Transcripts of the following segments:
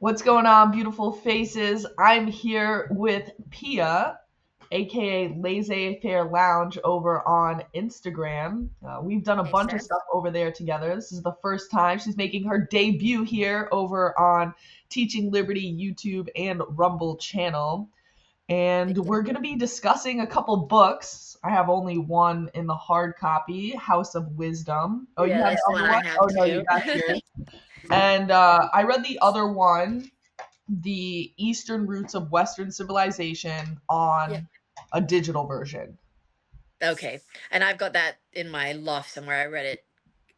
What's going on, beautiful faces? I'm here with Pia, aka Laissez-Faire Lounge, over on Instagram. We've done a Makes bunch of sense. stuff over there together. This is the first time she's making her debut here over on Teaching Liberty YouTube and Rumble channel. And Thank you. we're going to be discussing a couple books. I have only one in the hard copy, House of Wisdom. Oh, you Yeah, have the that's the other one I one? have Oh, no, you too. got yours. And I read the other one, The Eastern Roots of Western Civilization, Yeah. on a digital version. Okay. And I've got that in my loft somewhere. I read it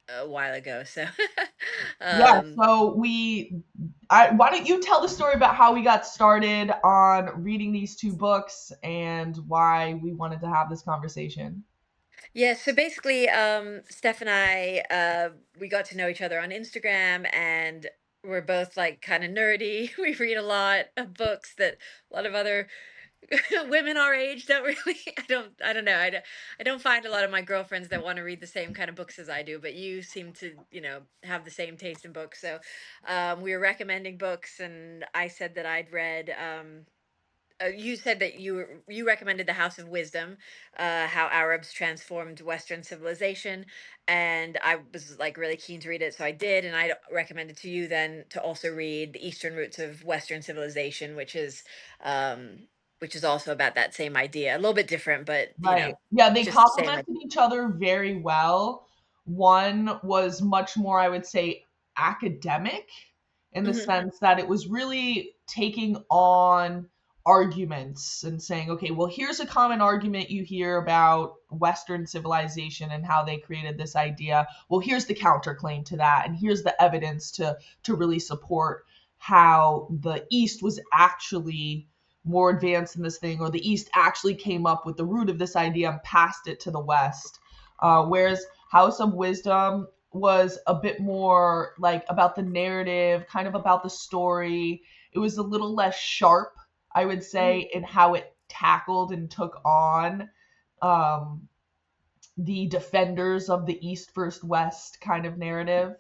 a while ago. So, Yeah, um, so why don't you tell the story about how we got started on reading these two books and why we wanted to have this conversation? yeah. So basically, Steph and I, we got to know each other on Instagram, and we're both like kind of nerdy. We read a lot of books that a lot of other women our age don't really. I don't know. I don't find a lot of my girlfriends that want to read the same kind of books as I do, but you seem to, have the same taste in books. So we were recommending books, and I said that I'd read you said that you recommended The House of Wisdom, how Arabs transformed Western civilization, and I was like really keen to read it, so I did, and I recommended to you then to also read The Eastern Roots of Western Civilization, which is also about that same idea, a little bit different, but Right. Yeah, they just the same idea. complemented each other very well. One was much more, I would say, academic in the Hmm. sense that it was really taking on arguments and saying, okay, well, here's a common argument you hear about Western civilization and how they created this idea. Well, here's the counterclaim to that, and here's the evidence to really support how the East was actually more advanced in this thing, or the East actually came up with the root of this idea and passed it to the West. Whereas House of Wisdom was a bit more like about the narrative, kind of about the story. It was a little less sharp, I would Hmm. say, in how it tackled and took on um, the defenders of the East versus West kind of narrative.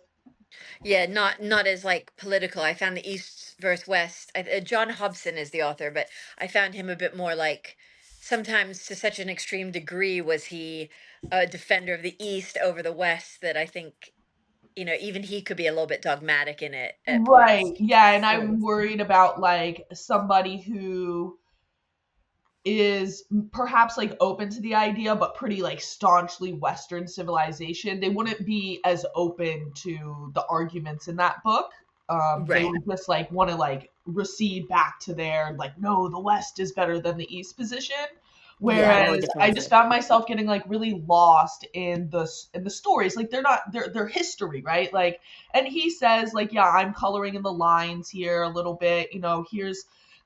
Yeah, not as like political. I found the East versus West. John Hobson is the author, but I found him a bit more like, sometimes to such an extreme degree was he a defender of the East over the West, that I think, even he could be a little bit dogmatic in it at Right. points. Yeah. And So, I'm worried about like somebody who is perhaps like open to the idea but pretty like staunchly Western civilization, they wouldn't be as open to the arguments in that book. They right. would just like want to like recede back to their like, no, the West is better than the East position. Yeah, more Whereas I just defensive. found myself getting like really lost in the stories. Like they're history, right? Like, and he says like, yeah, I'm coloring in the lines here a little bit.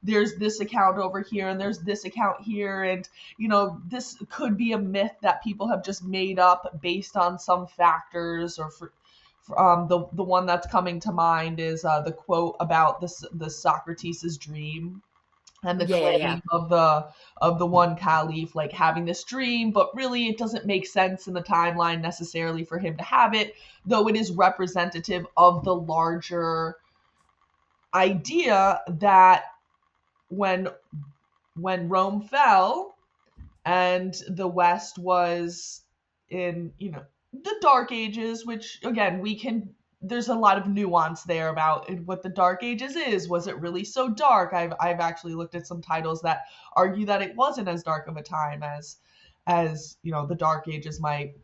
There's this account over here and there's this account here, and this could be a myth that people have just made up based on some factors. Or the one that's coming to mind is the quote about the Socrates's dream, and the Yeah, yeah, yeah. claim of the one caliph like having this dream, but really it doesn't make sense in the timeline necessarily for him to have it, though it is representative of the larger idea that when when Rome fell and the West was in, the Dark Ages, which again, there's a lot of nuance there about what the Dark Ages is. Was it really so dark? I've actually looked at some titles that argue that it wasn't as dark of a time as the Dark Ages might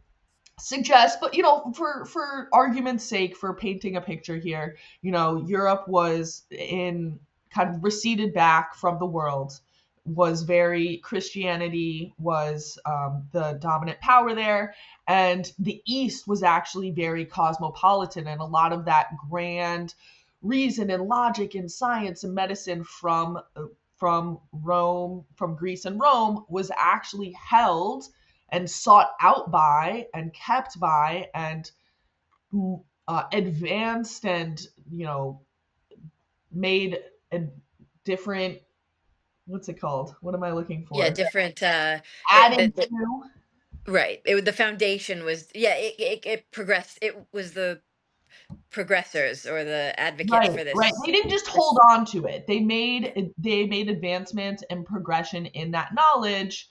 suggest. But for argument's sake, for painting a picture here, Europe was in kind of receded back from the world, was very Christianity was the dominant power there, and the East was actually very cosmopolitan, and a lot of that grand reason and logic and science and medicine from Rome, from Greece and Rome, was actually held and sought out by and kept by and advanced and made a different, what's it called, what am I looking Yeah, for, different added to. right. The foundation was, yeah, it progressed. It was the progressors or the advocates Right, for right. this. They didn't just hold This, on to it. They made advancements and progression in that knowledge,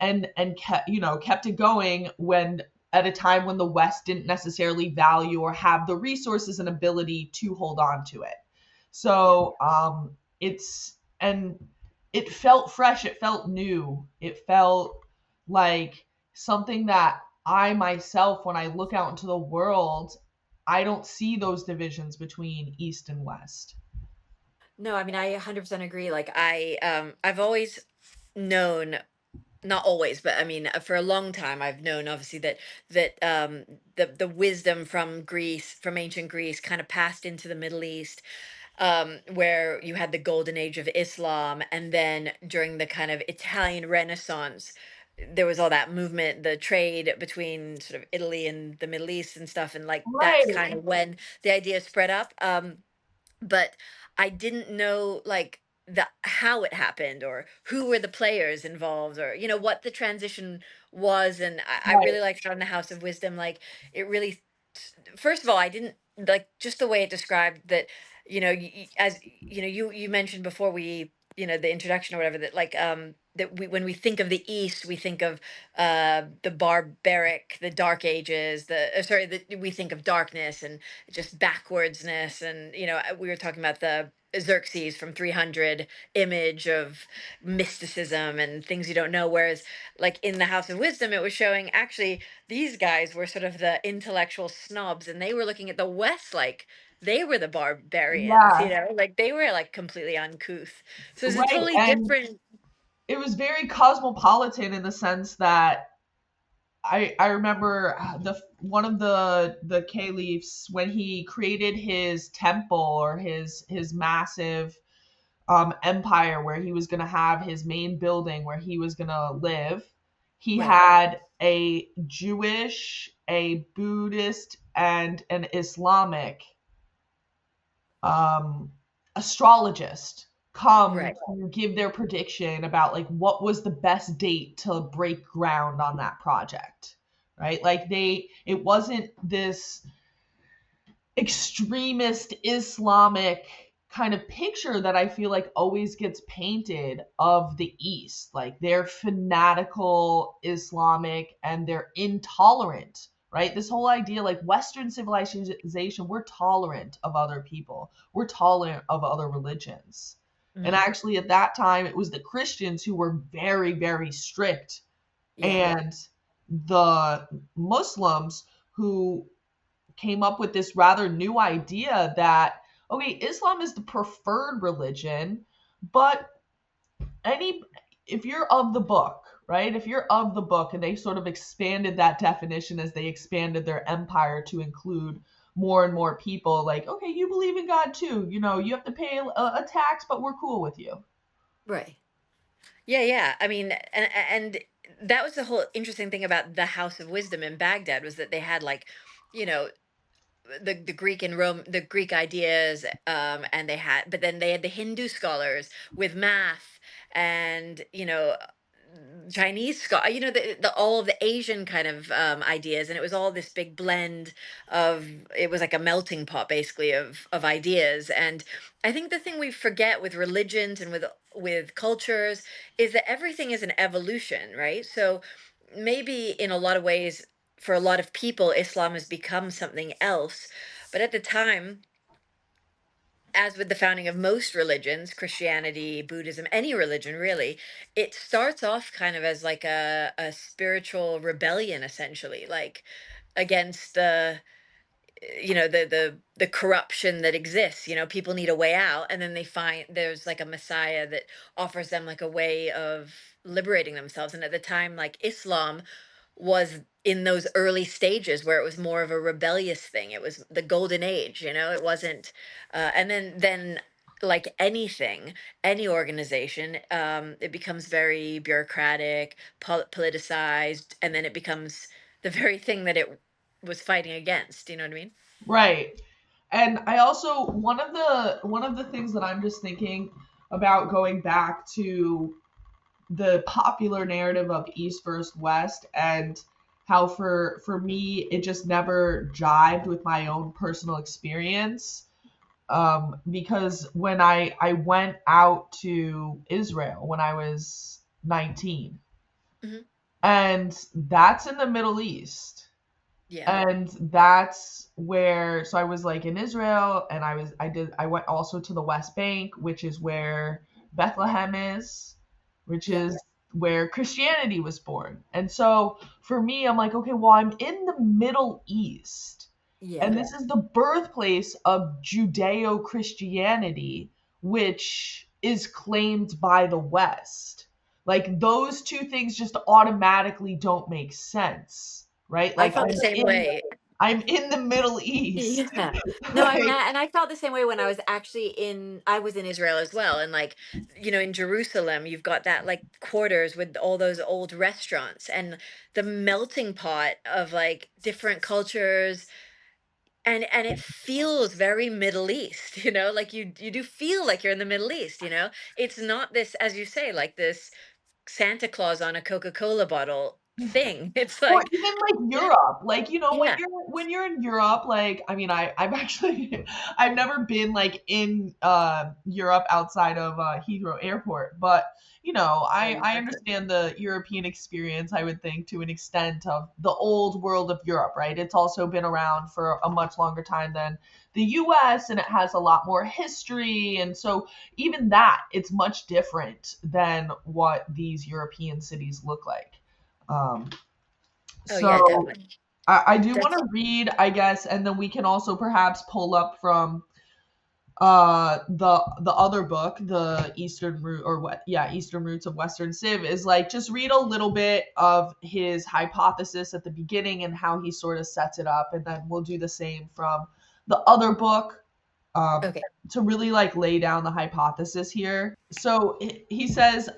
and kept it going when at a time when the West didn't necessarily value or have the resources and ability to hold on to it. yeah. So it felt fresh, it felt new, it felt like something that I myself, when I look out into the world, I don't see those divisions between East and West. No, I mean, I 100% agree. Like I've always known, not always, but I mean, for a long time, I've known obviously that the wisdom from Greece, from ancient Greece, kind of passed into the Middle East, where you had the golden age of Islam, and then during the kind of Italian Renaissance, there was all that movement, the trade between sort of Italy and the Middle East and stuff, and like that's Right, kind of when the idea spread up. But I didn't know like the how it happened or who were the players involved or what the transition was. And I right, really liked it on the House of Wisdom. Like it really, first of all, I didn't like just the way it described that, as you mentioned before we, the introduction or whatever, that like that we, when we think of the East, we think of the barbaric, the dark ages, sorry, that we think of darkness and just backwardsness. And we were talking about the Xerxes from 300 image of mysticism and things you don't know, whereas like in the House of Wisdom it was showing actually these guys were sort of the intellectual snobs, and they were looking at the West like they were the barbarians, yeah, like they were like completely uncouth. So it's a right. totally And different. it was very cosmopolitan in the sense that I remember the one of the caliphs when he created his temple or his massive empire where he was going to have his main building where he was going to live. He Right, had a Jewish, a Buddhist, and an Islamic um, astrologist come right. to give their prediction about like what was the best date to break ground on that project, right? Like it wasn't this extremist Islamic kind of picture that I feel like always gets painted of the East. Like they're fanatical Islamic and they're intolerant, right? This whole idea like Western civilization, we're tolerant of other people, we're tolerant of other religions. And Hmm. actually, at that time, it was the Christians who were very, very strict, Yeah. and the Muslims who came up with this rather new idea that okay, Islam is the preferred religion, but any if you're of the book, right? If you're of the book, and they sort of expanded that definition as they expanded their empire to include more and more people, like okay, you believe in God too, you have to pay a tax, but we're cool with you. Right. Yeah, yeah. I mean, and that was the whole interesting thing about the House of Wisdom in Baghdad, was that they had like, you know, the Greek and Rome, the Greek ideas, and they had, but then they had the Hindu scholars with math, and Chinese the all of the Asian kind of ideas, and it was all this big blend of, it was like a melting pot basically of ideas. And I think the thing we forget with religions and with cultures is that everything is an evolution, right? So maybe in a lot of ways, for a lot of people, Islam has become something else, but at the time, as with the founding of most religions, Christianity, Buddhism, any religion really, it starts off kind of as like a spiritual rebellion, essentially, like against the corruption that exists. People need a way out, and then they find there's like a messiah that offers them like a way of liberating themselves. And at the time, like Islam was in those early stages where it was more of a rebellious thing. It was the golden age. It wasn't and then like anything, any organization, it becomes very bureaucratic, politicized, and then it becomes the very thing that it was fighting against. You know what I mean? Right. And I also one of the things that I'm just thinking about going back to the popular narrative of East versus West and how for me it just never jived with my own personal experience. Because when I went out to Israel when I was 19, Hmm. and that's in the Middle East. Yeah. And that's where, so I was like in Israel, and I went also to the West Bank, which is where Bethlehem is, which Yeah. is where Christianity was born. And so for me, I'm like, okay, well, I'm in the Middle East, and Yeah. this is the birthplace of Judeo Christianity, which is claimed by the West. Like those two things just automatically don't make sense, right? I Like felt the same way. I'm in the Middle East. Yeah. No, I mean, Like, and I felt the same way when I was in Israel as well. And like, in Jerusalem, you've got that like quarters with all those old restaurants and the melting pot of like different cultures. And it feels very Middle East, like you do feel like you're in the Middle East. It's not this, as you say, like this Santa Claus on a Coca-Cola bottle thing. It's or like, even like Europe, like when yeah. you're in Europe, like I mean, I've actually I've never been like in Europe outside of Heathrow Airport, but I understand the European experience. I would think to an extent of the old world of Europe, right? It's also been around for a much longer time than the U.S. and it has a lot more history, and so even that it's much different than what these European cities look like. Um, Oh yeah, so definitely. I do want That's to read, I guess, and then we can also perhaps pull up from the other book, the Eastern Root or what yeah, Eastern Roots of Western Civ, is like just read a little bit of his hypothesis at the beginning and how he sort of sets it up, and then we'll do the same from the other book, um, okay. to really like lay down the hypothesis here. So he says,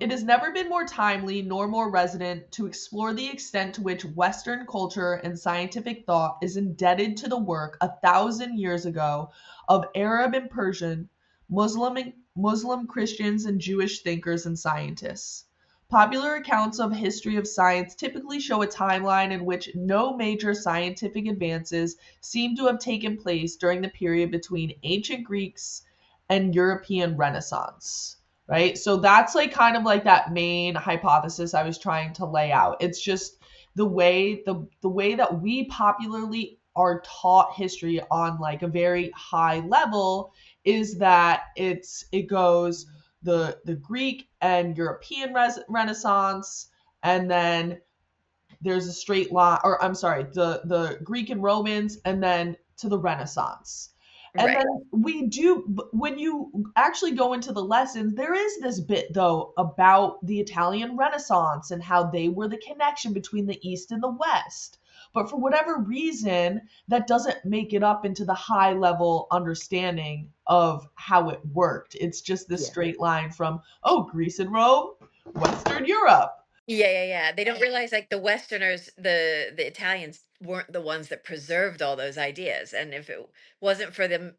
it has never been more timely nor more resonant to explore the extent to which Western culture and scientific thought is indebted to the work 1,000 years ago of Arab and Persian, Muslim Christians, and Jewish thinkers and scientists. Popular accounts of history of science typically show a timeline in which no major scientific advances seem to have taken place during the period between ancient Greeks and European Renaissance. Right? So that's like kind of like that main hypothesis I was trying to lay out. It's just the way that we popularly are taught history on like a very high level is that it goes the Greek and European Renaissance, and then there's a straight line, or I'm sorry, the Greek and Romans, and then to the Renaissance. And then Right. we do, when you actually go into the lessons, there is this bit though about the Italian Renaissance and how they were the connection between the East and the West. But for whatever reason, that doesn't make it up into the high level understanding of how it worked. It's just this Yeah. straight line from, oh, Greece and Rome, Western Europe. Yeah, yeah, yeah. They don't realize like the Westerners, the Italians weren't the ones that preserved all those ideas. And if it wasn't for the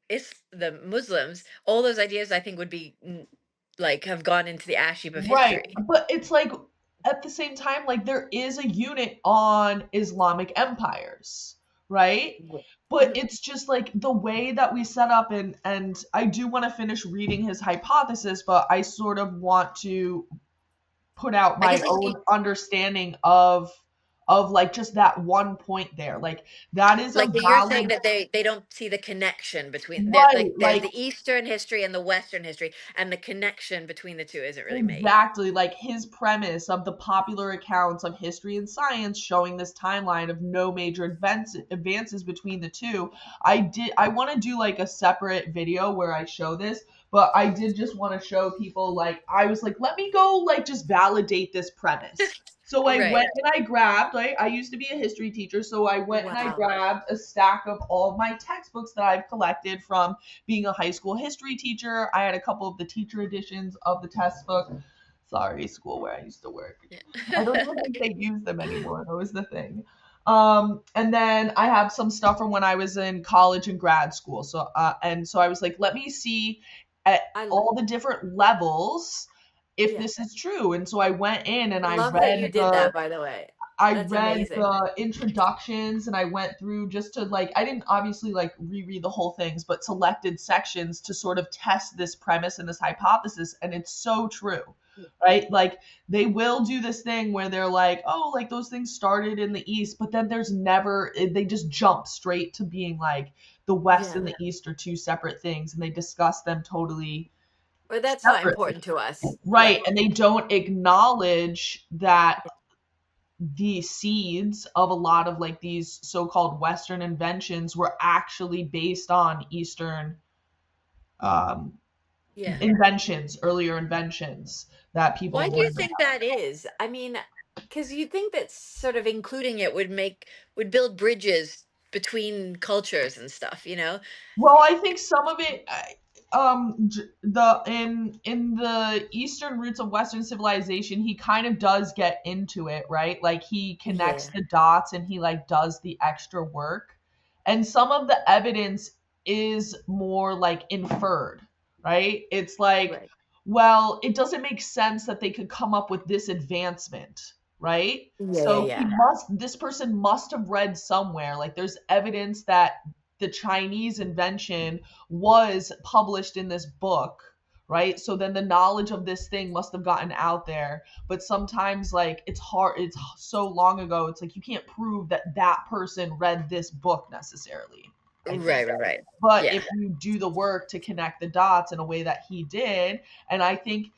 Muslims, all those ideas I think would be like have gone into the ash heap of Right. history. But it's like at the same time, like there is a unit on Islamic empires, right? Right. But Mhm. it's just like the way that we set up, and I do want to finish reading his hypothesis, but I sort of want to put out I my guess own understanding of like just that one point there. Like that is a like you're saying valid that they don't see the connection between they're right, like there's like the Eastern history and the Western history, and the connection between the two isn't really made. exactly, like his premise of the popular accounts of history and science showing this timeline of no major advances between the two. I want to do like a separate video where I show this, but I did just want to show people like I was like, let me go like just validate this premise. So I Right. went and I grabbed, right? I used to be a history teacher, so I went and I Wow. grabbed a stack of all of my textbooks that I've collected from being a high school history teacher. I had a couple of the teacher editions of the test book. Sorry, school where I used to work. I don't Yeah. even think they use them anymore. That was the thing. And then I have some stuff from when I was in college and grad school. So I was like, let me see at I all the different levels if yeah. this is true. And so I went in and I I love that read you did the that, by the way. I That's read amazing. the introductions and I went through just to like, I didn't obviously like reread the whole things, but selected sections to sort of test this premise and this hypothesis. And it's so true, right? Like they will do this thing where they're like, oh, like those things started in the East, but then there's never, they just jump straight to being like the West and Yeah. the East are two separate things and they discuss them totally Well, that's not separately. important to us. Right. Right. And they don't acknowledge that the seeds of a lot of like these so-called Western inventions were actually based on Eastern um, Yeah. inventions, earlier inventions that people Why have do you learned think about. that is? I mean, because you think that sort of including it would build bridges between cultures and stuff, you know? Well, I think some of it, the in the Eastern roots of Western civilization, he kind of does get into it, right? Like he connects Yeah. the dots and he like does the extra work, and some of the evidence is more like inferred, right? It's like, Right. well, it doesn't make sense that they could come up with this advancement, right? Yeah, yeah, So yeah. this person must have read somewhere, like there's evidence that the Chinese invention was published in this book, right? So then the knowledge of this thing must have gotten out there. But sometimes, like, it's hard, it's so long ago, it's like you can't prove that that person read this book necessarily, I think. Right, right, right. But Yeah. if you do the work to connect the dots in a way that he did, and I think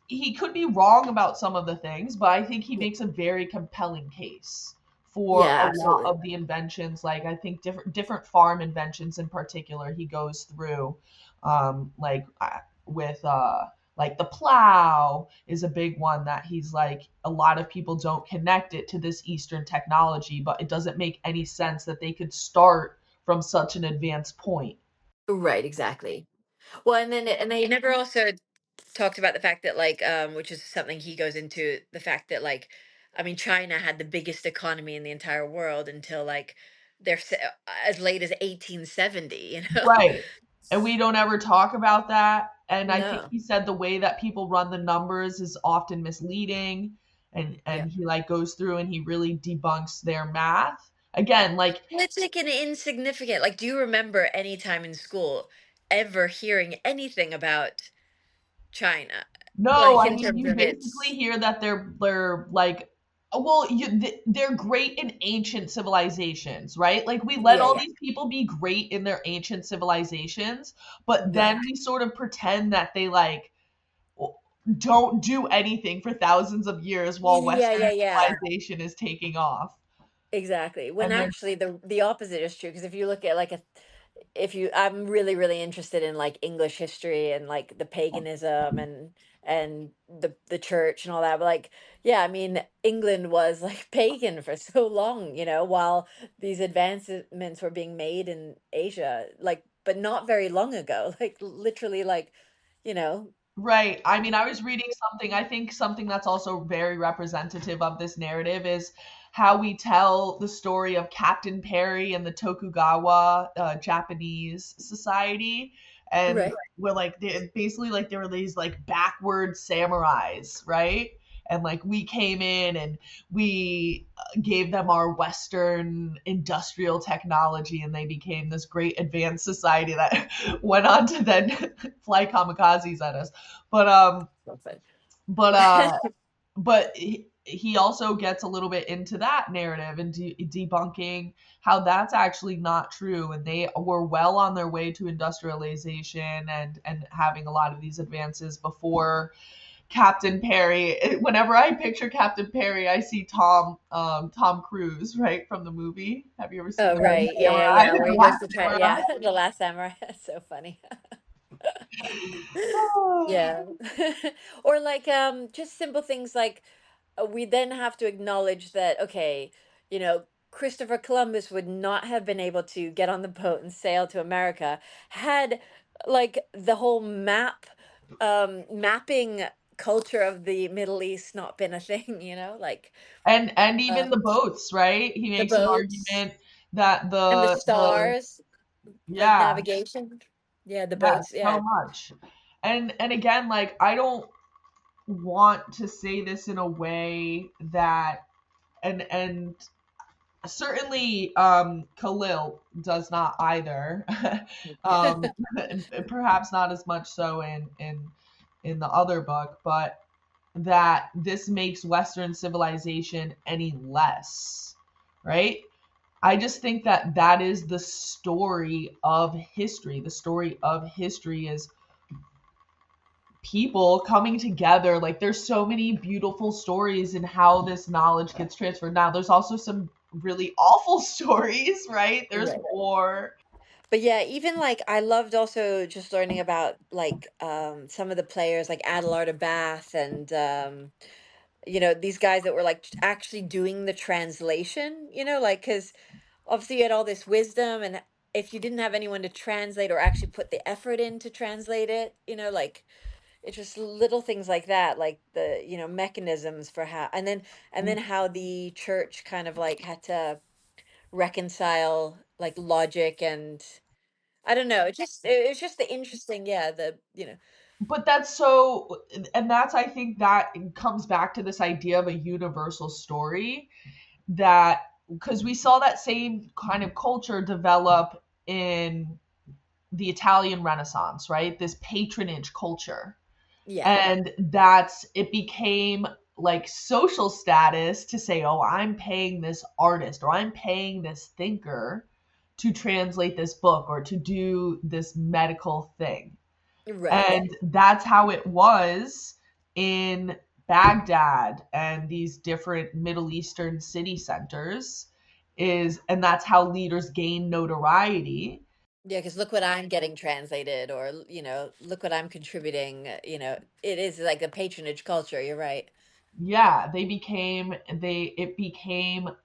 he could be wrong about some of the things, but I think he makes a very compelling case for Yeah, a lot absolutely. of the inventions. Like I think different farm inventions in particular, he goes through, like with like the plow is a big one that he's like a lot of people don't connect it to this Eastern technology, but it doesn't make any sense that they could start from such an advanced point. Right, exactly. Well, and they never also talked about the fact that like which is something he goes into, the fact that like I mean China had the biggest economy in the entire world until like as late as 1870, you know. Right. And we don't ever talk about that. And I think No. he said the way that people run the numbers is often misleading. Yeah. And he like goes through and he really debunks their math. Again, like Well, it's like an insignificant, like, do you remember any time in school ever hearing anything about China, no, like I in mean terms you of basically its? hear that they're like well, they're great in ancient civilizations, right? Like we let Yeah, all yeah. these people be great in their ancient civilizations, but then Right. we sort of pretend that they like don't do anything for thousands of years while Yeah, Western yeah, yeah. civilization is taking off. Exactly. When And then, actually the opposite is true. Because if you look at like a if you I'm really really interested in like English history and like the paganism and the church and all that, but like yeah, I mean England was like pagan for so long, you know, while these advancements were being made in Asia, like but not very long ago, like literally like, you know. right. I mean, I was reading something, I think something that's also very representative of this narrative is how we tell the story of Captain Perry and the Tokugawa Japanese society. And Right. we're like, basically, like, there were these like backward samurais, right? And like we came in and we gave them our Western industrial technology, and they became this great advanced society that went on to then fly kamikazes at us. But So fun. but uh, but he also gets a little bit into that narrative and debunking how that's actually not true, and they were well on their way to industrialization and having a lot of these advances before Captain Perry. Whenever I picture Captain Perry, I see Tom Cruise, right, from the movie. Have you ever seen Oh, the right. Yeah, yeah, Samurai? yeah. Where The he Last goes to try, Samurai? yeah, the last samurai. That's so funny. Oh. Yeah. Or like just simple things like we then have to acknowledge that okay, you know, Christopher Columbus would not have been able to get on the boat and sail to America had like the whole mapping culture of the Middle East not been a thing, you know, like And even the um boats, right? He the makes an boats argument that and the the stars, like yeah, navigation. Yeah, the yeah, boats. so Yeah. much. And again, like I don't want to say this in a way that and certainly Khalil does not either. And perhaps not as much so in the other book, but that this makes Western civilization any less, right? I just think that that is the story of history. The story of history is people coming together. Like there's so many beautiful stories in how this knowledge gets transferred. Now there's also some really awful stories, right? There's Right. war. But yeah, even like I loved also just learning about like some of the players like Adelarda Bath and these guys that were like actually doing the translation, like cuz obviously you had all this wisdom, and if you didn't have anyone to translate or actually put the effort in to translate it, like it's just little things like that, like the mechanisms for how, and then how the church kind of like had to reconcile like logic and I don't know. It's just the interesting, yeah, the But that's so, and that's, I think that comes back to this idea of a universal story, that because we saw that same kind of culture develop in the Italian Renaissance, right? This patronage culture. yeah, And that's, it became like social status to say, oh, I'm paying this artist or I'm paying this thinker to translate this book or to do this medical thing. right. And that's how it was in Baghdad and these different Middle Eastern city centers, is, and that's how leaders gain notoriety. Yeah, because look what I'm getting translated, or look what I'm contributing. It is like a patronage culture. You're right. Yeah, it became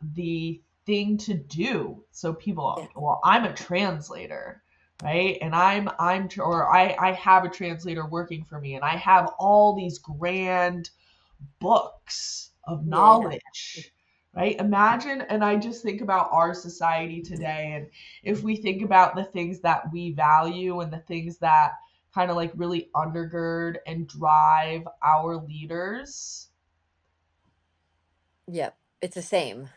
the thing to do. So Yeah, people, well, I'm a translator, right? And I have a translator working for me, and I have all these grand books of yeah, yeah, knowledge, right? Imagine, and I just think about our society today, and if we think about the things that we value and the things that kind of like really undergird and drive our leaders. yeah. It's the same.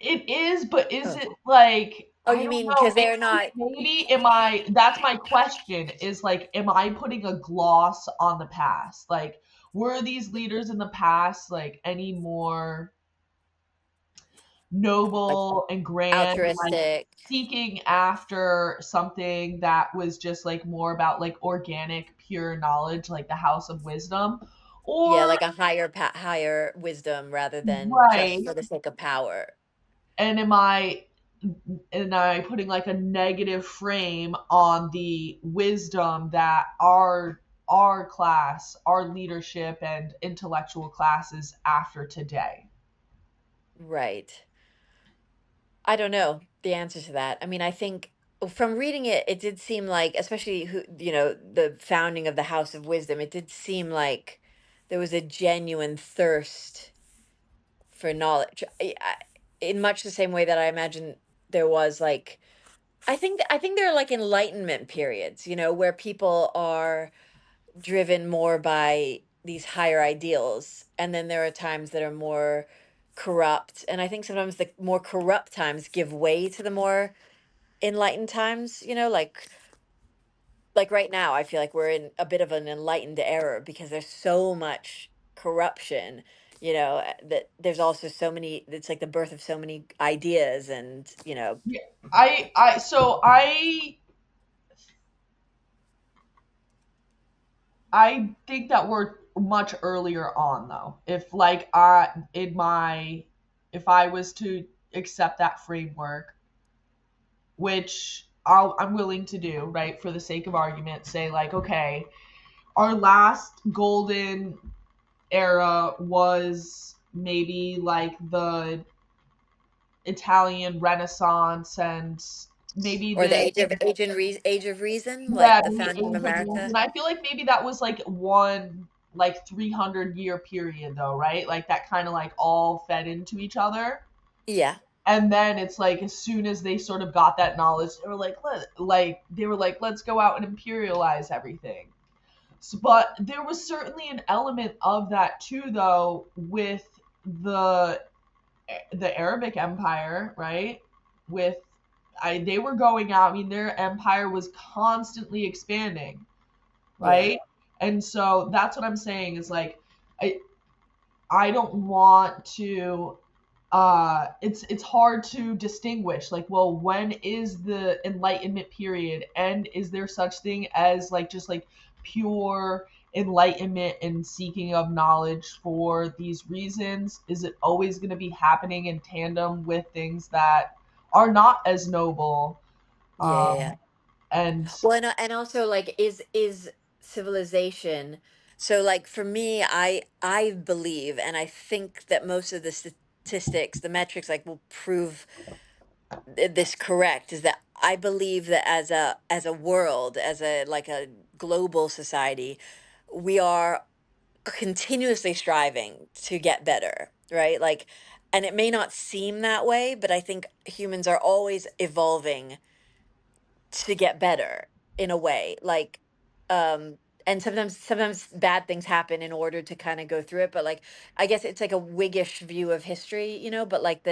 It is, but is Oh, it like, oh, I you don't mean know, because they're not? maybe am I, that's my question, is like, am I putting a gloss on the past? Like, were these leaders in the past like any more Like noble and grand, like altruistic? seeking after something that was just like more about like organic, pure knowledge, like the House of Wisdom? Yeah, Or, like a higher wisdom rather than just right, for the sake of power. and am I putting like a negative frame on the wisdom that our class, our leadership and intellectual classes after today? Right. I don't know the answer to that. I mean, I think from reading it, it did seem like, especially the founding of the House of Wisdom, it did seem like there was a genuine thirst for knowledge. In much the same way that I imagine there was like, I think there are like enlightenment periods, where people are driven more by these higher ideals, and then there are times that are more corrupt, and I think sometimes the more corrupt times give way to the more enlightened times, like right now I feel like we're in a bit of an enlightened era because there's so much corruption, that there's also so many, it's like the birth of so many ideas, and Yeah, I think that we're much earlier on though. If like I in my if I was to accept that framework, which I'm willing to do, right, for the sake of argument, say like, okay, our last golden era was maybe like the Italian Renaissance and maybe or the the, age of reason, yeah, like the the founding of age of America. reason. I feel like maybe that was like one like 300-year period though, right? Like that kind of like all fed into each other. Yeah, And then it's like as soon as they sort of got that knowledge, they were like, let's go out and imperialize everything. So, but there was certainly an element of that too, though, with the the Arabic Empire, right? With they were going out. I mean, their empire was constantly expanding, Yeah. right? And so that's what I'm saying is like, I I don't want to. It's hard to distinguish. Like, well, when is the Enlightenment period, and is there such thing as like just like pure enlightenment and seeking of knowledge for these reasons? Is it always going to be happening in tandem with things that are not as noble? Yeah, yeah, yeah. And Well, and also like is civilization. So like for me, I believe, and I think that most of the statistics, the metrics, like will prove this correct. Is that I believe that as a world, as a like a global society, we are continuously striving to get better, right? Like, and it may not seem that way, but I think humans are always evolving to get better in a way. Like, and sometimes bad things happen in order to kind of go through it. But like, I guess it's like a Whiggish view of history, but like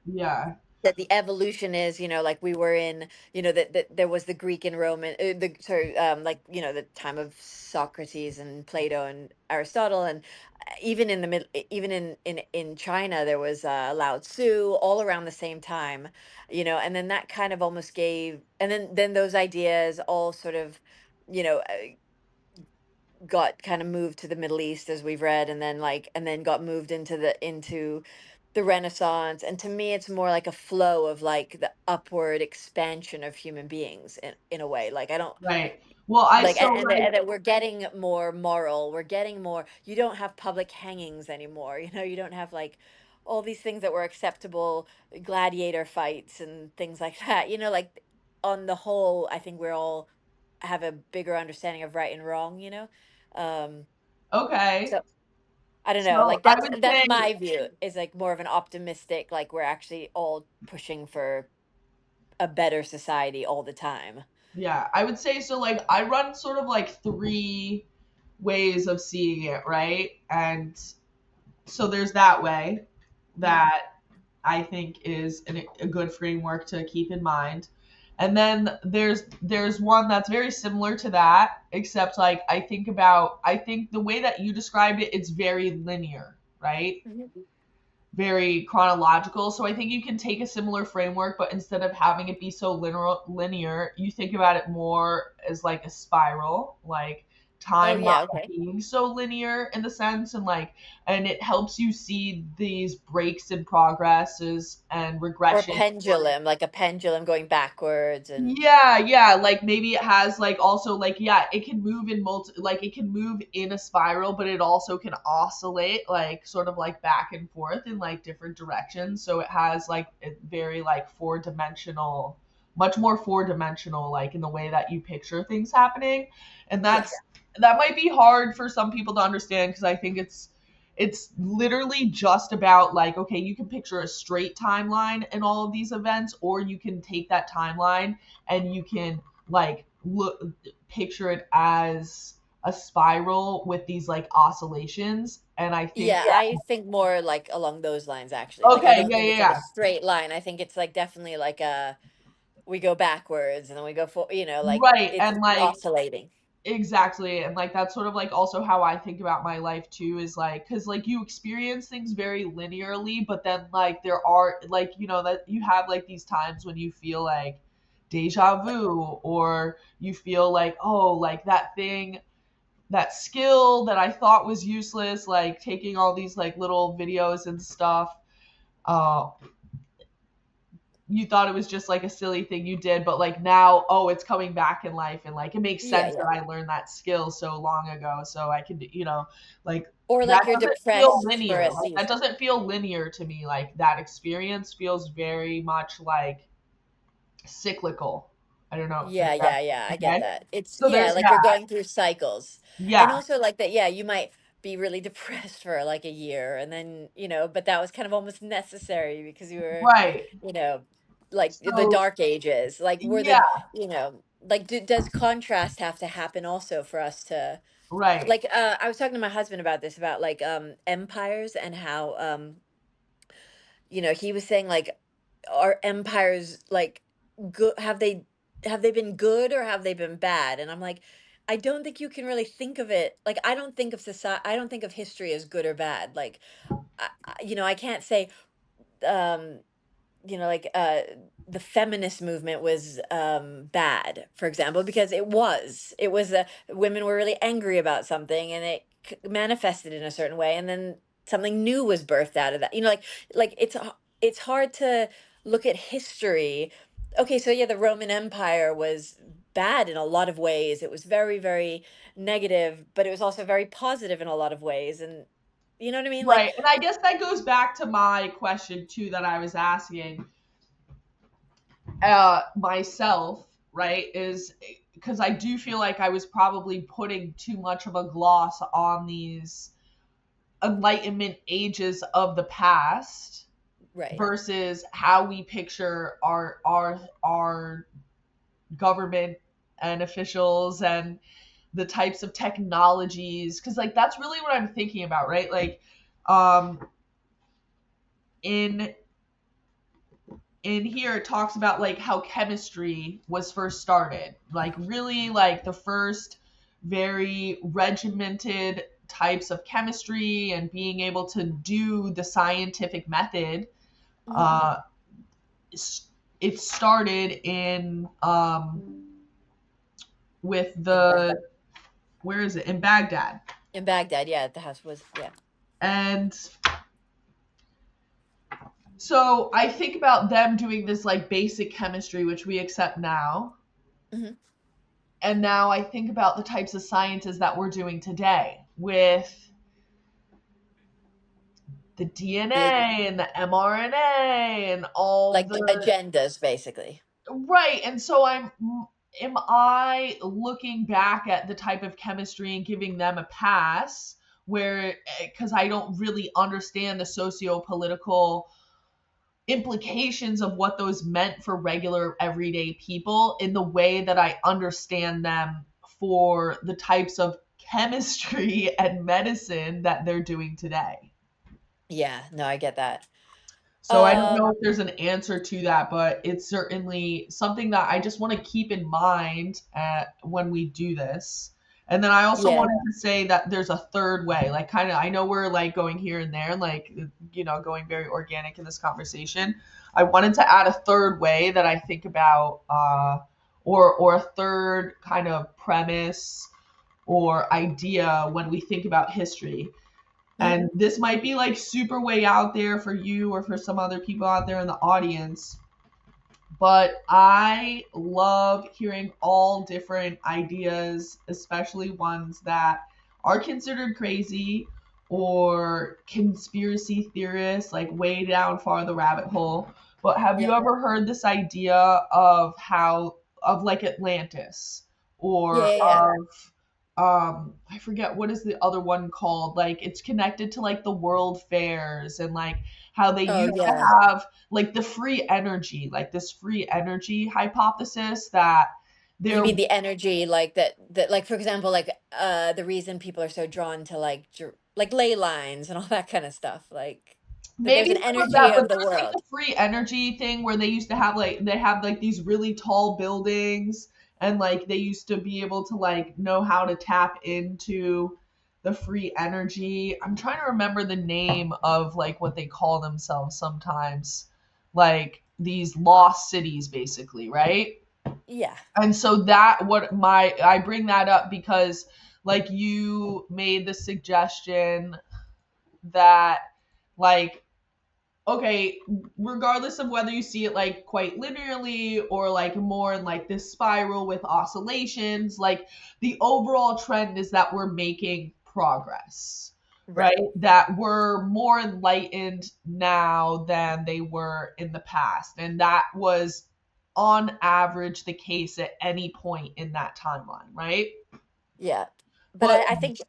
yeah, that the evolution is, like we were in, that there was the Greek and Roman, like, the time of Socrates and Plato and Aristotle, and even in the middle, even in China, there was Lao Tzu all around the same time, and then that kind of almost gave, and then those ideas all sort of, you know, uh, got kind of moved to the Middle East as we've read, and then got moved into the Renaissance. And to me, it's more like a flow of like the upward expansion of human beings in a way. Like I don't right. Well, I like, so and like that we're getting more moral. We're getting more. You don't have public hangings anymore. You don't have like all these things that were acceptable, gladiator fights and things like that. Like on the whole, I think we're all have a bigger understanding of right and wrong. Um, okay. so I don't know. So Like I that's would that's say my view. Is like more of an optimistic. Like we're actually all pushing for a better society all the time. yeah, I would say so. Like, I run sort of like three ways of seeing it, right? And so there's that way Hmm. that I think is a good framework to keep in mind. And then there's one that's very similar to that, except like I think the way that you described it, it's very linear, right? Hmm. Very chronological. So I think you can take a similar framework, but instead of having it be so linear, you think about it more as like a spiral, like Oh time not yeah. Okay. being so linear in the sense, and like, and it helps you see these breaks in progresses and Or regression. pendulum, like a pendulum going backwards and Yeah, yeah, like maybe it has like also like yeah, it can move in like it can move in a spiral, but it also can oscillate like sort of like back and forth in like different directions. So it has like a very like four-dimensional, much more four-dimensional like in the way that you picture things happening. And yes. that might be hard for some people to understand because I think it's literally just about like okay, you can picture a straight timeline in all of these events, or you can take that timeline and you can like look picture it as a spiral with these like oscillations. And I think Yeah, I think more like along those lines actually. Like I okay, don't yeah, think yeah, it's like a yeah, straight line. I think it's like definitely like we go backwards and then we go for, like right. it's And like oscillating. exactly. And like that's sort of like also how I think about my life too is like cuz like you experience things very linearly, but then like there are like that you have like these times when you feel like deja vu, or you feel like oh like that thing, that skill that I thought was useless, like taking all these like little videos and stuff. Uh, you thought it was just like a silly thing you did, but like now, oh, it's coming back in life, and like it makes Yeah, sense that yeah. I learned that skill so long ago, so I can, like Or that like you're doesn't feel depressed for linear. a Like that season. doesn't feel linear to me. Like that experience feels very much like cyclical. I don't know if Yeah, that's yeah, yeah. I get okay. that. It's So yeah, there's like we're that. going through cycles. And Yeah, also like that, yeah, you might be really depressed for like a year and then, but that was kind of almost necessary because you were, right. you know, like the So dark ages. Like were yeah, like does contrast have to happen also for us to right. like I was talking to my husband about this about like empires and how he was saying like, are empires like good? Have they been good or have they been bad? And I'm like, I don't think you can really think of it like, I don't think of society, I don't think of history as good or bad. Like, I can't say, um like, the feminist movement was bad, for example, because it was women were really angry about something, and it manifested in a certain way, and then something new was birthed out of that. Like it's hard to look at history. Okay, so yeah, the Roman Empire was bad in a lot of ways. It was very, very negative, but it was also very positive in a lot of ways, and you know what I mean? Like, Right. And I guess that goes back to my question too that I was asking myself, right? Is because I do feel like I was probably putting too much of a gloss on these enlightenment ages of the past right. versus how we picture our government and officials and the types of technologies, because like that's really what I'm thinking about, right? Like um in in here it talks about like how chemistry was first started, like really like the first very regimented types of chemistry and being able to do the scientific method. Mhm. uh it started in with In the, where is it, in Baghdad. In Baghdad, yeah, the house was, yeah. And so I think about them doing this like basic chemistry which we accept now. Mhm. And now I think about the types of sciences that we're doing today with the The DNA and the mRNA and all Like, the, agendas, basically. right. And so am I looking back at the type of chemistry and giving them a pass where, because I don't really understand the socio-political implications of what those meant for regular everyday people in the way that I understand them for the types of chemistry and medicine that they're doing today. Yeah, no, I get that. So I don't know Um, if there's an answer to that, but it's certainly something that I just want to keep in mind when we do this. And then I also yeah. wanted to say that there's a third way, like kind of, I know we're like going here and there, like, going very organic in this conversation. I wanted to add a third way that I think about, or a third kind of premise or idea when we think about history. Mhm. And this might be like super way out there for you or for some other people out there in the audience, but I love hearing all different ideas, especially ones that are considered crazy or conspiracy theorists, like way down far the rabbit hole. But have you Yeah. ever heard this idea of of like Atlantis, Yeah, or yeah, yeah. of I forget what is the other one called? Like it's connected to like the world fairs and like how they Oh, used to yeah. have like the free energy, like this free energy hypothesis that You there, mean the energy, like, that, like, for example, like, the reason people are so drawn to, like, like, ley lines and all that kind of stuff, like, that there's maybe an some of that, energy but of the there's like world. the free energy thing where they used to have like they have like these really tall buildings and like they used to be able to like know how to tap into the free energy. I'm trying to remember the name of like what they call themselves sometimes. Like these lost cities basically, right? Yeah. And so that what my I bring that up because like you made the suggestion that like, okay, regardless of whether you see it like quite linearly or like more in like this spiral with oscillations, like the overall trend is that we're making progress, right? Right. That we're more enlightened now than they were in the past. And that was on average the case at any point in that timeline, right? Yeah. But But I think,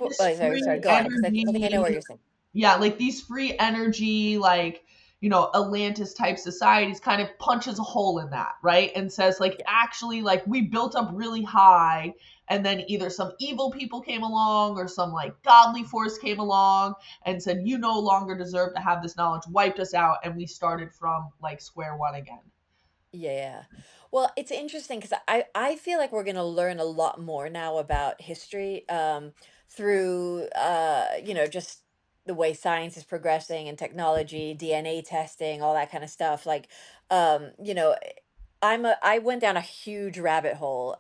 this oh, sorry, free go on, because I think I know where energy, you're saying. yeah, like these free energy like Atlantis type societies kind of punches a hole in that, right? And says like, Yeah. actually, like we built up really high, and then either some evil people came along or some like godly force came along and said, you no longer deserve to have this knowledge, wiped us out, and we started from like square one again. Yeah. Well, it's interesting because I feel like we're going to learn a lot more now about history through just the way science is progressing and technology, DNA testing, all that kind of stuff. Like um, you know, I went down a huge rabbit hole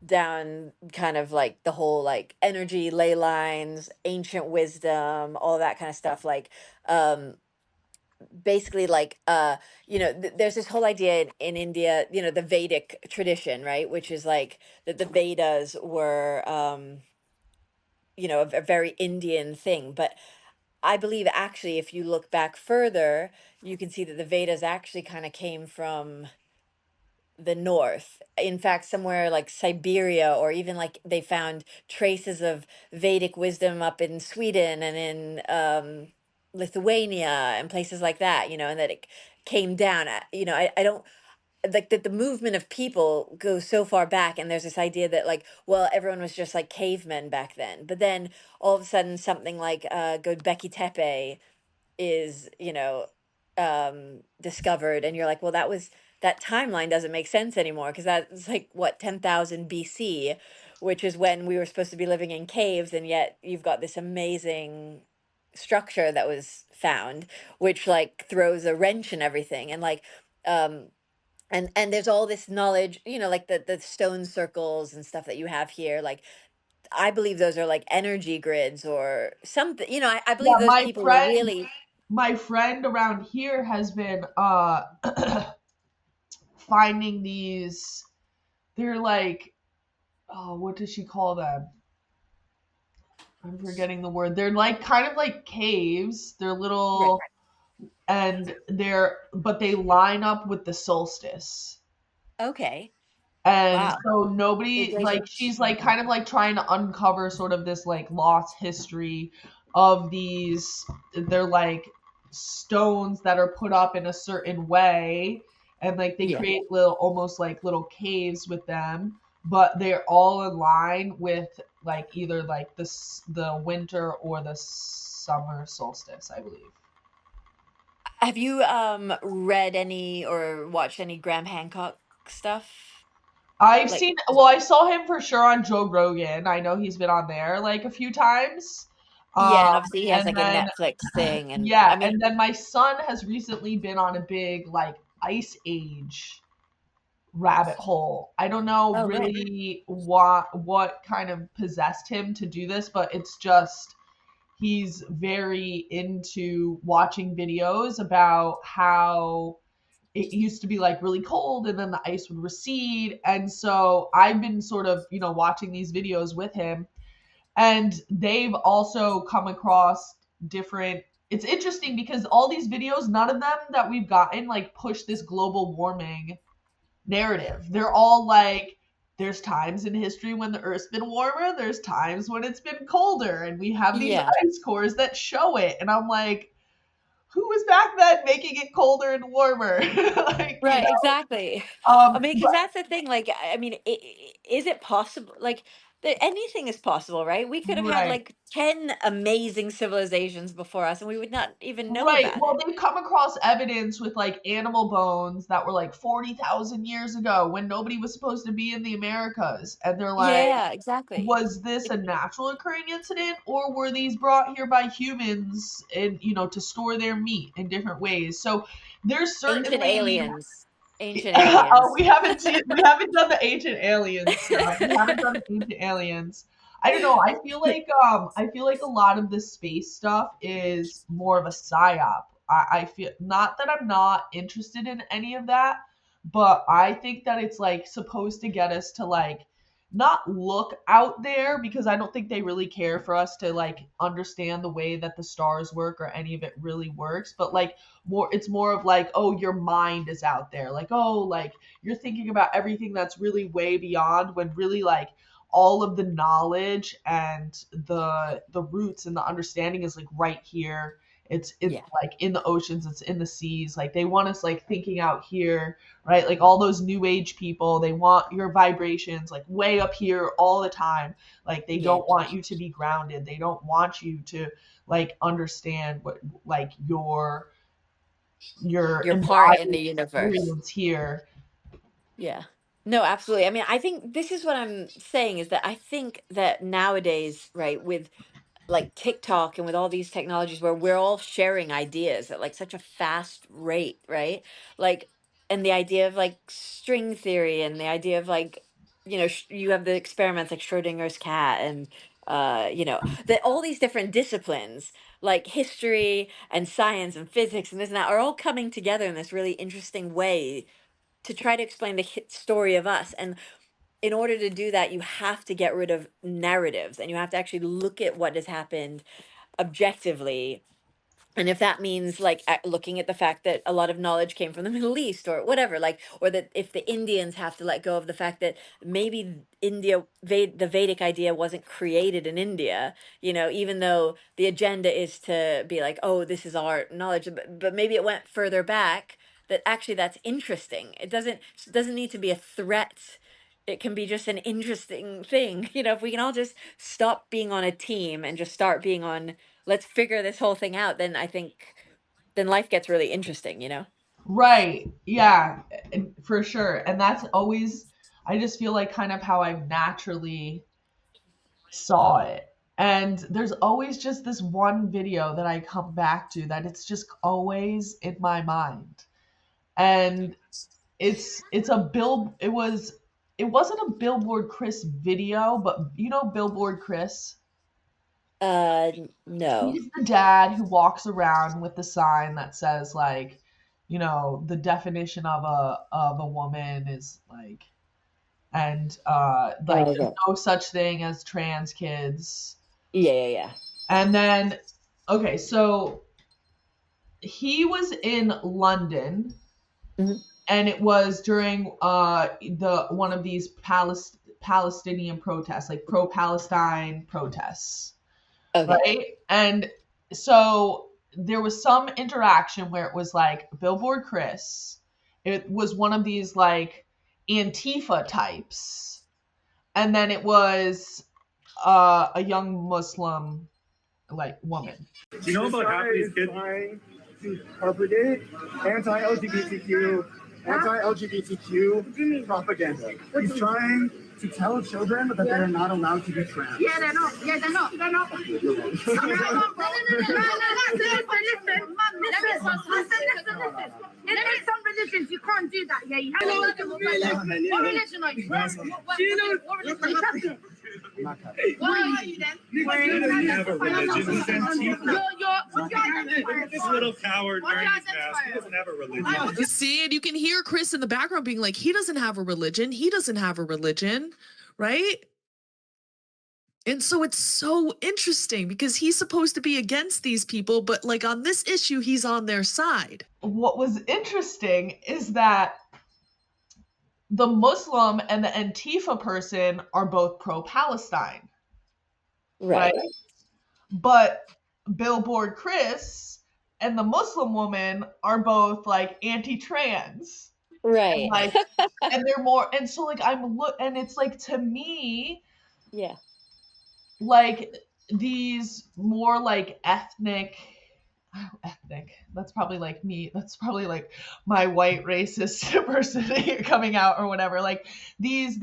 down kind of like the whole like energy ley lines, ancient wisdom, all that kind of stuff like um basically like there's this whole idea in India, the Vedic tradition, right, which is like that the Vedas were a very Indian thing, but I believe actually if you look back further, you can see that the Vedas actually kind of came from the north, in fact somewhere like Siberia, or even like they found traces of Vedic wisdom up in Sweden and in Lithuania and places like that, and that it came down. I don't like that the movement of people goes so far back, and there's this idea that like, well, everyone was just like cavemen back then, but then all of a sudden something like Göbekli Tepe is discovered, and you're like, well, that timeline doesn't make sense anymore, because that's like what, 10,000 BC, which is when we were supposed to be living in caves, and yet you've got this amazing structure that was found, which like throws a wrench in everything. And like um and there's all this knowledge, like the stone circles and stuff that you have here, like I believe those are like energy grids or something. I Yeah, believe those my people were friend really. my friend around here has been finding these. They're like, oh, what does she call them? I'm forgetting the word. They're like kind of like caves. They're Right. little, and but they line up with the solstice. Okay. And Wow. so They nobody, like, didn't. she's like kind of like trying to uncover sort of this like lost history of these. They're like stones that are put up in a certain way, and like they Yeah. create little, almost like little caves with them, but they're all in line with like either like the winter or the summer solstice, I believe. Have you read any or watched any Graham Hancock stuff? I've Like, seen, well, I saw him for sure on Joe Rogan. I know he's been on there like a few times. yeah, Um, and obviously he has and like a then, Netflix thing, and yeah, I mean, and then my son has recently been on a big like ice age rabbit hole. I don't know oh, really? really what kind of possessed him to do this, but it's just he's very into watching videos about how it used to be like really cold and then the ice would recede. And so I've been sort of, watching these videos with him, and they've also come across different. It's interesting because all these videos, none of them that we've gotten like push this global warming narrative. They're all like, there's times in history when the earth's been warmer, there's times when it's been colder, and we have these Yeah. ice cores that show it. And I'm like, who was back then making it colder and warmer? like, Right, exactly. I mean, because but that's the thing. Like, I mean, is it possible? Like, anything is possible, right? We could have had right. like 10 amazing civilizations before us, and we would not even know Right. about Well, it. they've come across evidence with like animal bones that were like 40,000 years ago when nobody was supposed to be in the Americas. And they're like, Yeah, exactly. was this a natural occurring incident, or were these brought here by humans and, to store their meat in different ways? So there's Ancient certainly aliens. Ancient aliens. we haven't done the ancient aliens stuff. We haven't done the ancient aliens. I don't know. I feel like a lot of the space stuff is more of a psyop. I feel, not that I'm not interested in any of that, but I think that it's like supposed to get us to like not look out there, because I don't think they really care for us to like understand the way that the stars work or any of it really works, but like it's more of like, oh, your mind is out there, like, oh, like you're thinking about everything that's really way beyond, when really like all of the knowledge and the roots and the understanding is like right here it's Yeah. like in the oceans, it's in the seas. Like they want us like thinking out here, right? Like all those new age people, they want your vibrations like way up here all the time. Like they Yeah. don't want you to be grounded. They don't want you to like understand what like your Your part in embodied the universe. experience here. Yeah. No, absolutely. I mean, I think this is what I'm saying is that I think that nowadays, right, with like TikTok and with all these technologies where we're all sharing ideas at like such a fast rate, right? Like, and the idea of like string theory and the idea of like, you have the experiments like Schrodinger's cat and, that all these different disciplines like history and science and physics and this and that are all coming together in this really interesting way to try to explain the story of us. And in order to do that, you have to get rid of narratives and you have to actually look at what has happened objectively. And if that means like looking at the fact that a lot of knowledge came from the Middle East or whatever, like, or that if the Indians have to let go of the fact that maybe the Vedic idea wasn't created in India, even though the agenda is to be like, oh, this is our knowledge, but maybe it went further back, that actually that's interesting. It doesn't need to be a threat. It can be just an interesting thing. If we can all just stop being on a team and just start being on, let's figure this whole thing out, then I think then life gets really interesting. Right. Yeah, for sure. And that's always, I just feel like kind of how I've naturally saw it. And there's always just this one video that I come back to that it's just always in my mind. And it's a bill it wasn't a Billboard Chris video, but you know Billboard Chris? No. He's the dad who walks around with the sign that says like, the definition of a woman is like, and like there's Okay. no such thing as trans kids. Yeah, yeah, yeah. And then okay, so he was in London, Mhm. and it was during the one of these Palestinian protests, like pro-Palestine protests, Okay. right? And so there was some interaction where it was like Billboard Chris. It was one of these like Antifa types, and then it was a young Muslim like woman. Do you know about half of these kids trying to propagate anti-LGBTQ propaganda? He's trying to tell children that they're not allowed to be trans. Yeah, they're not. Yeah, they're not. They're not. No, listen. In some religions, you can't do that. Yeah, you have to. What religion are you? What religion? Why are you then? He doesn't have a religion. He's Antifa. This little coward wearing his mask. He doesn't have a religion. You see, and you can hear Chris in the background being like, he doesn't have a religion. He doesn't have a religion, right? And so it's so interesting because he's supposed to be against these people, but like on this issue, he's on their side. What was interesting is that the Muslim and the Antifa person are both pro-Palestine, right? Right. But Billboard Chris and the Muslim woman are both like anti-trans, and Right. like, and they're more, and so like and it's like to me, Yeah. like these more like ethnic, that's probably like me, that's probably like my white racist person coming out or whatever, like these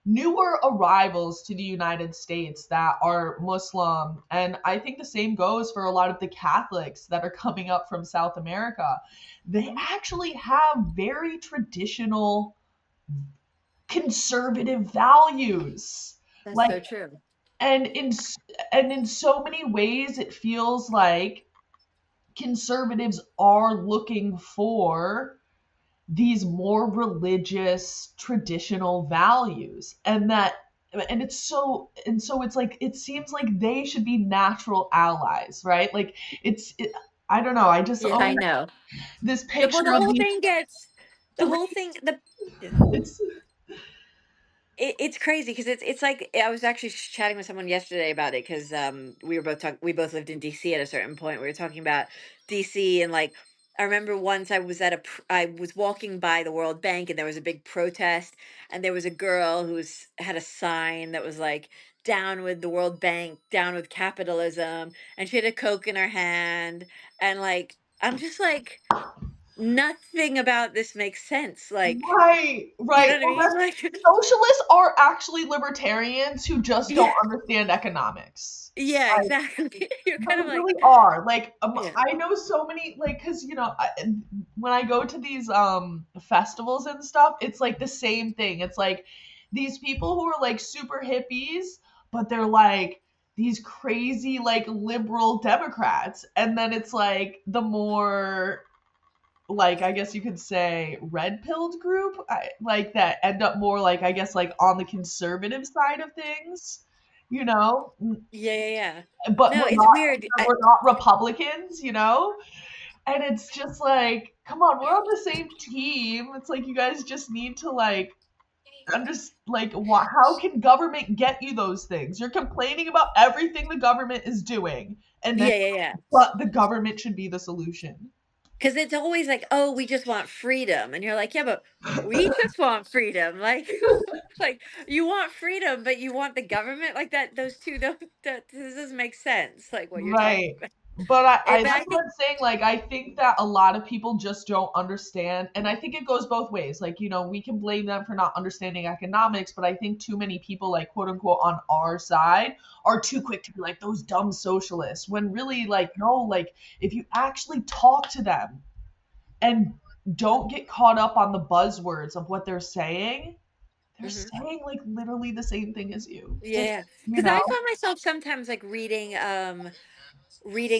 newer arrivals to the United States that are Muslim, and I think the same goes for a lot of the Catholics that are coming up from South America. They actually have very traditional conservative values. That's Like, so true. and in so many ways it feels like conservatives are looking for these more religious traditional values, and so it's like it seems like they should be natural allies, right? Like I don't know, I just Yeah, I always know. this Well, picture the of whole these thing gets the whole thing the it's it's crazy because it's like I was actually chatting with someone yesterday about it because we both lived in DC at a certain point. We were talking about DC and like I remember once I was walking by the World Bank and there was a big protest and there was a girl had a sign that was like down with the World Bank, down with capitalism, and she had a Coke in her hand and like I'm just like nothing about this makes sense. Like, Right, you know right. what I Well, mean? Like, socialists are actually libertarians who just don't yeah. understand economics. Yeah, Like, exactly. You're but kind they of like, really are. Like, yeah. I know so many, like, because, when I go to these festivals and stuff, it's like the same thing. It's like these people who are like super hippies, but they're like these crazy, like, liberal Democrats. And then it's like the more, like, I guess you could say red pilled group, like that end up more like, I guess, like on the conservative side of things, you know, Yeah, yeah, yeah. but No, we're it's not weird. we're not Republicans, and it's just like, come on, we're on the same team. It's like you guys just need to like like, how can government get you those things? You're complaining about everything the government is doing, and then Yeah, yeah, yeah. but the government should be the solution. Because it's always like, oh, we just want freedom, and you're like, yeah, but we just want freedom. Like, like you want freedom, but you want the government. Like that. Those two don't. That this doesn't make sense. Like what you're talking Right. about. But But that's I what think, I'm saying. Like, I think that a lot of people just don't understand. And I think it goes both ways. Like, we can blame them for not understanding economics, but I think too many people, like, quote unquote, on our side are too quick to be like, those dumb socialists. When really, like, no, like, if you actually talk to them and don't get caught up on the buzzwords of what they're mhm. saying, like, literally the same thing as you. Yeah, You because know? I find myself sometimes like reading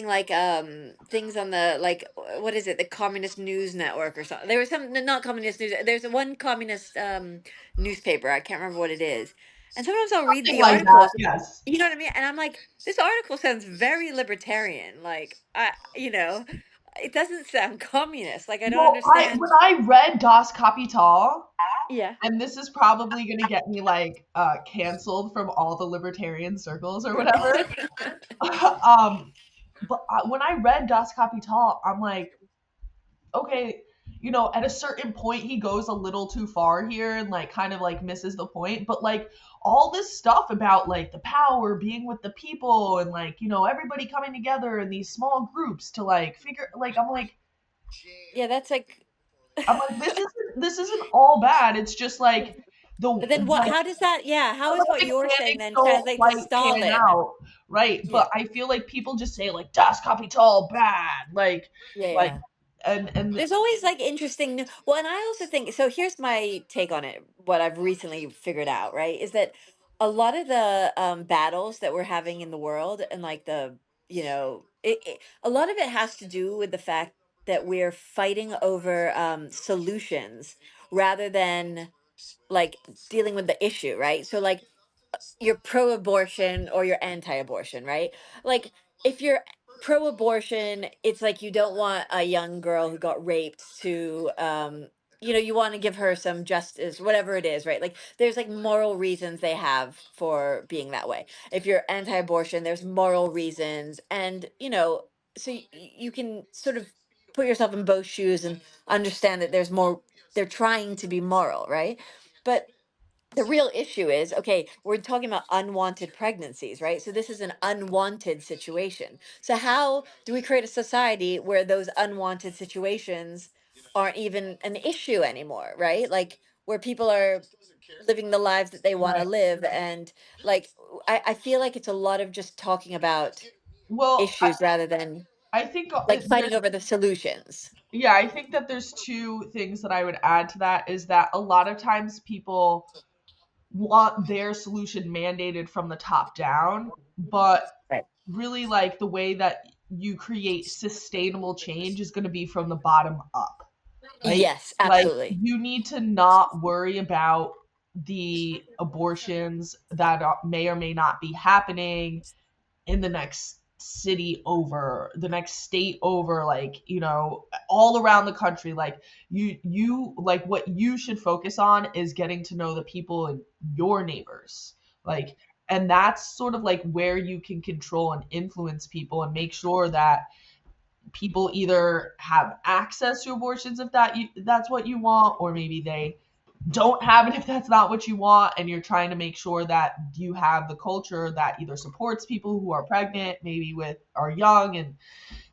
like things on the like what is it, the Communist News Network or something. There was some not Communist News, there's one communist newspaper, I can't remember what it is, and sometimes I'll read Something the like that. articles, Yes. you know what I mean, and I'm like, this article sounds very libertarian, like it doesn't sound communist, like I don't Well, understand. when I read Das Kapital, Yeah. and this is probably going to get me like canceled from all the libertarian circles or whatever. um, but when I read Das Kapital, I'm like, okay, at a certain point he goes a little too far here and like kind of like misses the point. But like all this stuff about like the power being with the people and like everybody coming together in these small groups to like figure, like, Yeah, that's like I'm like, this isn't all bad. It's just like the but then what, like how does that, yeah, how some is of what the you're saying mechanics then don't translate to quite pan Stalin? out, right? Yeah. But I feel like people just say like Das Kapital bad, Yeah, like, yeah. and There's always like interesting well, and I also think so. Here's my take on it. What I've recently figured out, right, is that a lot of the battles that we're having in the world, and like a lot of it has to do with the fact that we're fighting over solutions rather than like dealing with the issue, right? So like you're pro-abortion or you're anti-abortion, right? Like if you're pro-abortion, it's like you don't want a young girl who got raped to you want to give her some justice, whatever it is, right? Like there's like moral reasons they have for being that way. If you're anti-abortion, there's moral reasons, and so you can sort of put yourself in both shoes and understand that there's more, they're trying to be moral, right? But the real issue is, okay, we're talking about unwanted pregnancies, right? So this is an unwanted situation. So how do we create a society where those unwanted situations aren't even an issue anymore, right? Like where people are living the lives that they want to right. live, and like I feel like it's a lot of just talking about Well, issues rather than I think like fighting over the solutions. yeah, I think that there's two things that I would add to that is that a lot of times people want their solution mandated from the top down, but Right. really like the way that you create sustainable change is going to be from the bottom up, right? Yes, Like, absolutely. you need to not worry about the abortions that may or may not be happening in the next city over, the next state over, like, all around the country. Like, you like, what you should focus on is getting to know the people and your neighbors. Like, and that's sort of like where you can control and influence people and make sure that people either have access to abortions if that's what you want, or maybe they don't have it if that's not what you want, and you're trying to make sure that you have the culture that either supports people who are pregnant, maybe are young. And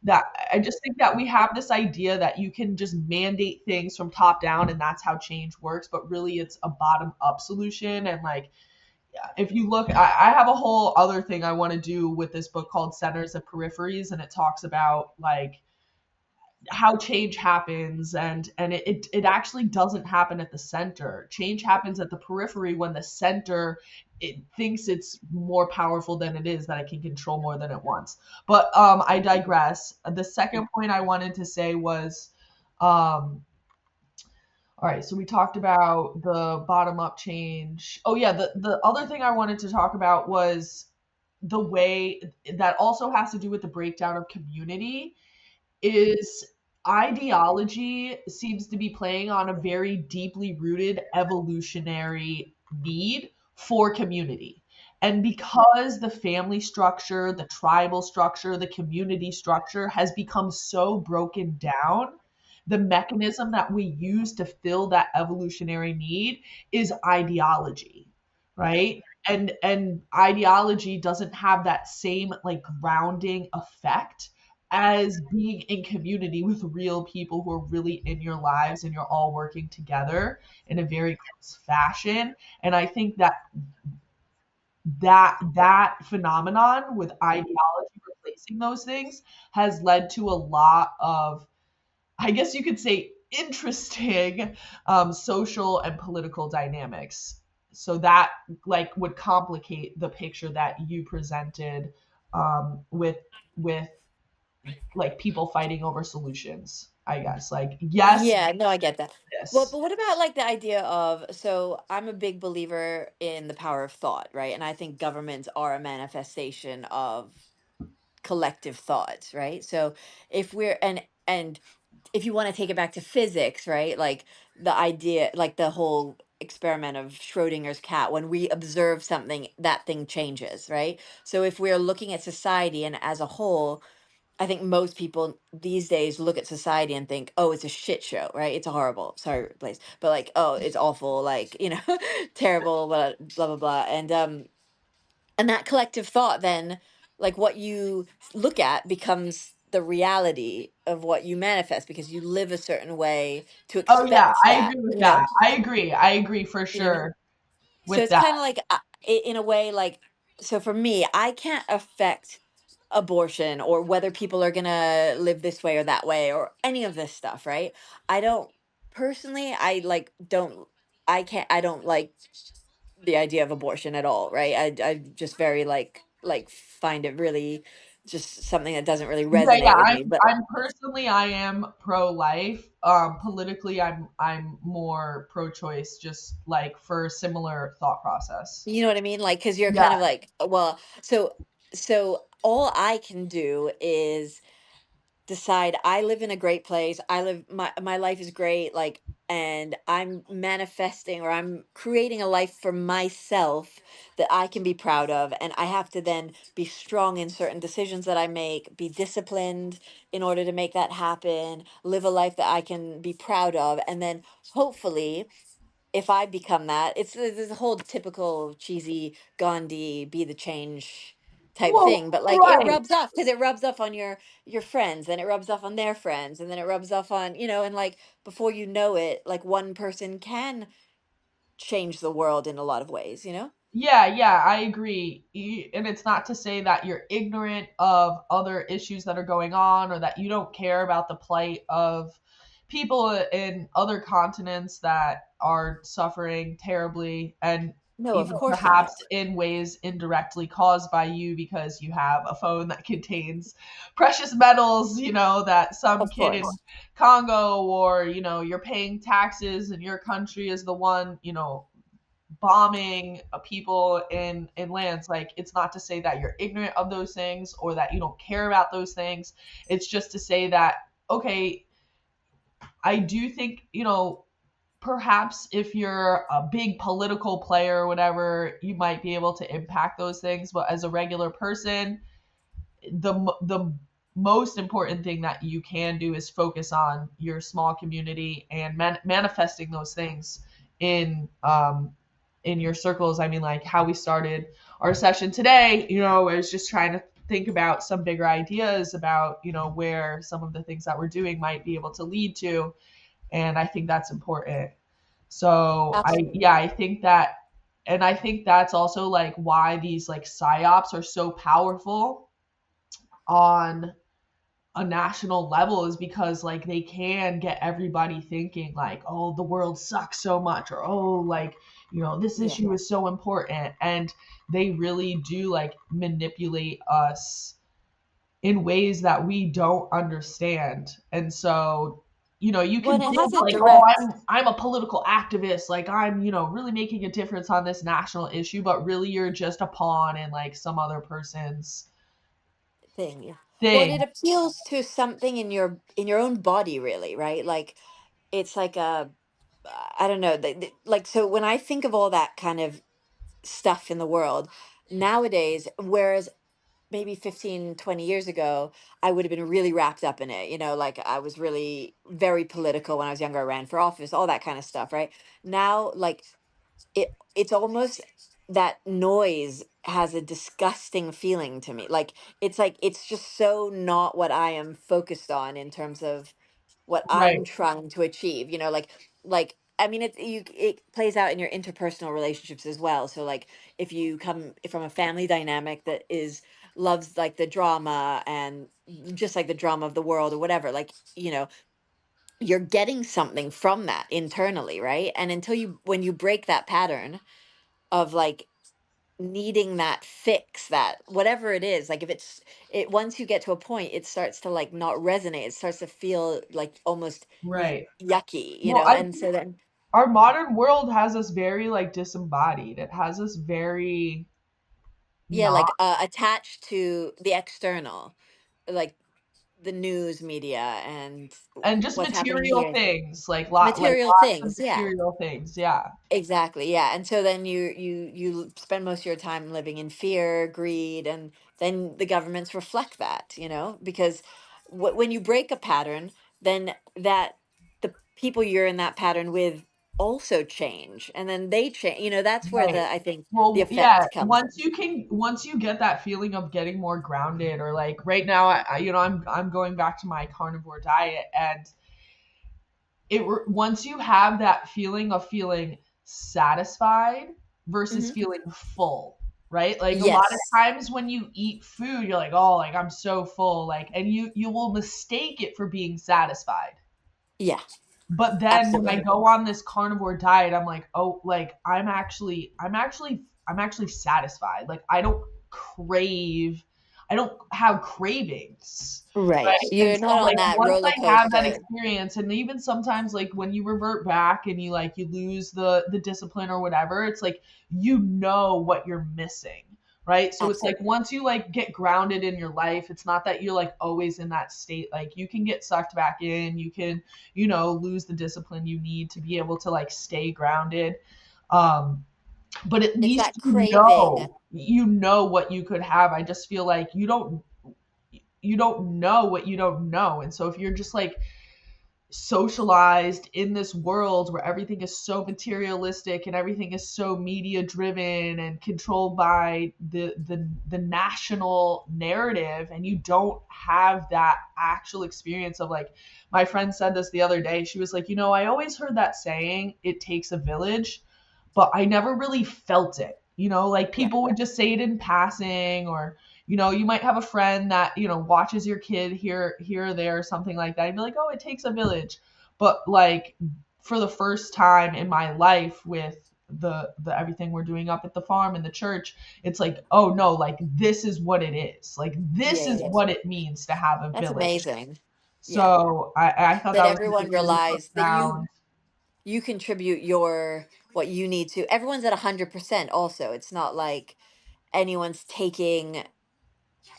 that, I just think that we have this idea that you can just mandate things from top down and that's how change works, but really it's a bottom up solution. And like, if you look, I have a whole other thing I want to do with this book called Centers and Peripheries, and it talks about like how change happens, and it actually doesn't happen at the center. Change happens at the periphery when the center, it thinks it's more powerful than it is, that it can control more than it wants. But I digress. The second point I wanted to say was, all right, so we talked about the bottom up change. Oh yeah, the other thing I wanted to talk about was the way that also has to do with the breakdown of community. Is ideology seems to be playing on a very deeply rooted evolutionary need for community. And because the family structure, the tribal structure, the community structure has become so broken down, the mechanism that we use to fill that evolutionary need is ideology, right? And ideology doesn't have that same like grounding effect as being in community with real people who are really in your lives and you're all working together in a very close fashion. And I think that phenomenon with ideology replacing those things has led to a lot of, I guess you could say, interesting social and political dynamics. So that like would complicate the picture that you presented, with like people fighting over solutions, I guess. Like, yes, Yeah, no, I get that. Well, this. but what about like the idea of, so I'm a big believer in the power of thought, right? And I think governments are a manifestation of collective thoughts, right? So if we're and if you want to take it back to physics, right? Like the idea, like the whole experiment of Schrodinger's cat, when we observe something, that thing changes, right? So if we're looking at society and as a whole, I think most people these days look at society and think, oh, it's a shit show, right? It's a horrible, sorry, place, but like, oh, it's awful, like, terrible, blah, blah, blah. And that collective thought then, like what you look at becomes the reality of what you manifest because you live a certain way to Oh yeah, expect I that, agree with that. I agree for you know what I mean? sure So with it's that. kind of like, in a way, like, so for me, I can't affect abortion or whether people are gonna live this way or that way or any of this stuff, right? I don't personally, I like don't, I don't like the idea of abortion at all, right? I just very like find it really just something that doesn't really Yeah, yeah, resonate with me. But I'm personally, I am pro-life. Politically, I'm more pro-choice, just like for similar thought process. you know what I mean? Like, because you're Yeah. kind of like, well, so all I can do is decide I live in a great place. I live my life is great, like, and I'm manifesting or I'm creating a life for myself that I can be proud of, and I have to then be strong in certain decisions that I make, be disciplined in order to make that happen, live a life that I can be proud of, and then hopefully if I become that, it's this whole typical cheesy Gandhi be the change type Well, thing, but like it right. rubs off because it rubs off on your friends, and it rubs off on their friends, and then it rubs off on, and like before you know it, like one person can change the world in a lot of ways, you know? Yeah, yeah, I agree. And it's not to say that you're ignorant of other issues that are going on, or that you don't care about the plight of people in other continents that are suffering terribly, and No, of even course perhaps not. in ways indirectly caused by you because you have a phone that contains precious metals, that some Of kid in course. Congo, or, you're paying taxes and your country is the one, bombing people in lands, like, it's not to say that you're ignorant of those things or that you don't care about those things. It's just to say that, okay, I do think, perhaps if you're a big political player or whatever, you might be able to impact those things. But as a regular person, the most important thing that you can do is focus on your small community and manifesting those things in your circles. I mean, like how we started our session today, I was just trying to think about some bigger ideas about, where some of the things that we're doing might be able to lead to. And I think that's important. So Absolutely. I think that, and I think that's also like why these like psyops are so powerful on a national level, is because like they can get everybody thinking like, oh, the world sucks so much, or oh, like, this Yeah. issue is so important. And they really do like manipulate us in ways that we don't understand. And so, you can When it think has a like, oh, direct I'm a political activist, like I'm, really making a difference on this national issue, but really you're just a pawn in like some other person's thing, yeah. Well, and thing. it appeals to something in your own body, really, right? Like it's like a I don't know, like so when I think of all that kind of stuff in the world nowadays, whereas maybe 15, 20 years ago, I would have been really wrapped up in it. Like I was really very political when I was younger. I ran for office, all that kind of stuff, right? Now, like it's almost that noise has a disgusting feeling to me. Like it's just so not what I am focused on in terms of what Right. I'm trying to achieve. Like I mean, it plays out in your interpersonal relationships as well. So like if you come from a family dynamic that is loves like the drama and just like the drama of the world or whatever, like you're getting something from that internally, right? And until when you break that pattern of like needing that fix, that whatever it is, like if it once you get to a point, it starts to like not resonate, it starts to feel like almost Right. yucky, Well, I and so think then our modern world has us very like disembodied. It has us very yeah, not, like attached to the external, like the news media and and just what's happening material here, things, like material lots of things, yeah. material things. Yeah. Exactly, yeah. And so then you spend most of your time living in fear, greed, and then the governments reflect that, because when you break a pattern, then that the people you're in that pattern with also change, and then they change. That's where Right. I think the Well, yeah, effect comes in. once you get that feeling of getting more grounded, or like right now, I'm going back to my carnivore diet, and once you have that feeling of feeling satisfied versus Hmm. feeling full, right? Like a lot of Yes. times when you eat food, you're like, oh, like I'm so full, like, and you will mistake it for being satisfied. Yeah. But then when I Absolutely. go on this carnivore diet, I'm like, oh, like I'm actually satisfied. Like I don't have cravings. Right. Right. And You're so not on like that once roller I have that coaster. experience, and even sometimes like when you revert back and you lose the discipline or whatever, it's like what you're missing. Right. So it's like Absolutely. once you like get grounded in your life, it's not that you're like always in that state. Like you can get sucked back in, you can, lose the discipline you need to be able to like stay grounded. Um, but at It's least that craving. you know what you could have. I just feel like you don't know what you don't know. And so if you're just like socialized in this world where everything is so materialistic and everything is so media driven and controlled by the national narrative, and you don't have that actual experience of like, my friend said this the other day, she was like, I always heard that saying, it takes a village, but I never really felt it. Like Yeah. people would just say it in passing, or you might have a friend that, watches your kid here or there or something like that. And be like, oh, it takes a village. But like for the first time in my life with the everything we're doing up at the farm and the church, it's like, oh no, like this is what it is. Like Yeah, this yeah, is yeah. what it means to have a That's village. amazing. Yeah. So I thought That that was everyone really realized that profound. you contribute your what you need to. Everyone's at 100% also. It's not like anyone's taking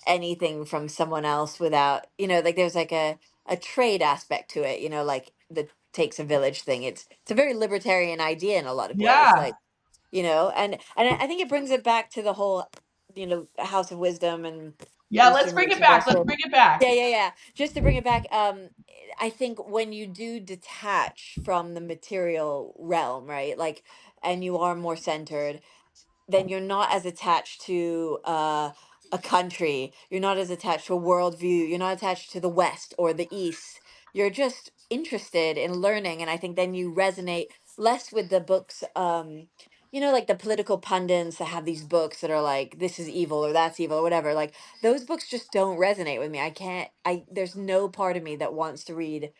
anything from someone else without, like there's like a trade aspect to it, like the takes a village thing. It's a very libertarian idea in a lot of ways, Yeah. like, and I think it brings it back to the whole, House of Wisdom and Yeah, let's Eastern bring it roots back. Let's invested. bring it back. Yeah, yeah, yeah. Just to bring it back, I think when you do detach from the material realm, right? Like, and you are more centered, then you're not as attached to a country. You're not as attached to a worldview. You're not attached to the West or the East. You're just interested in learning. And I think then you resonate less with the books, like the political pundits that have these books that are like, this is evil or that's evil or whatever. Like those books just don't resonate with me. There's no part of me that wants to read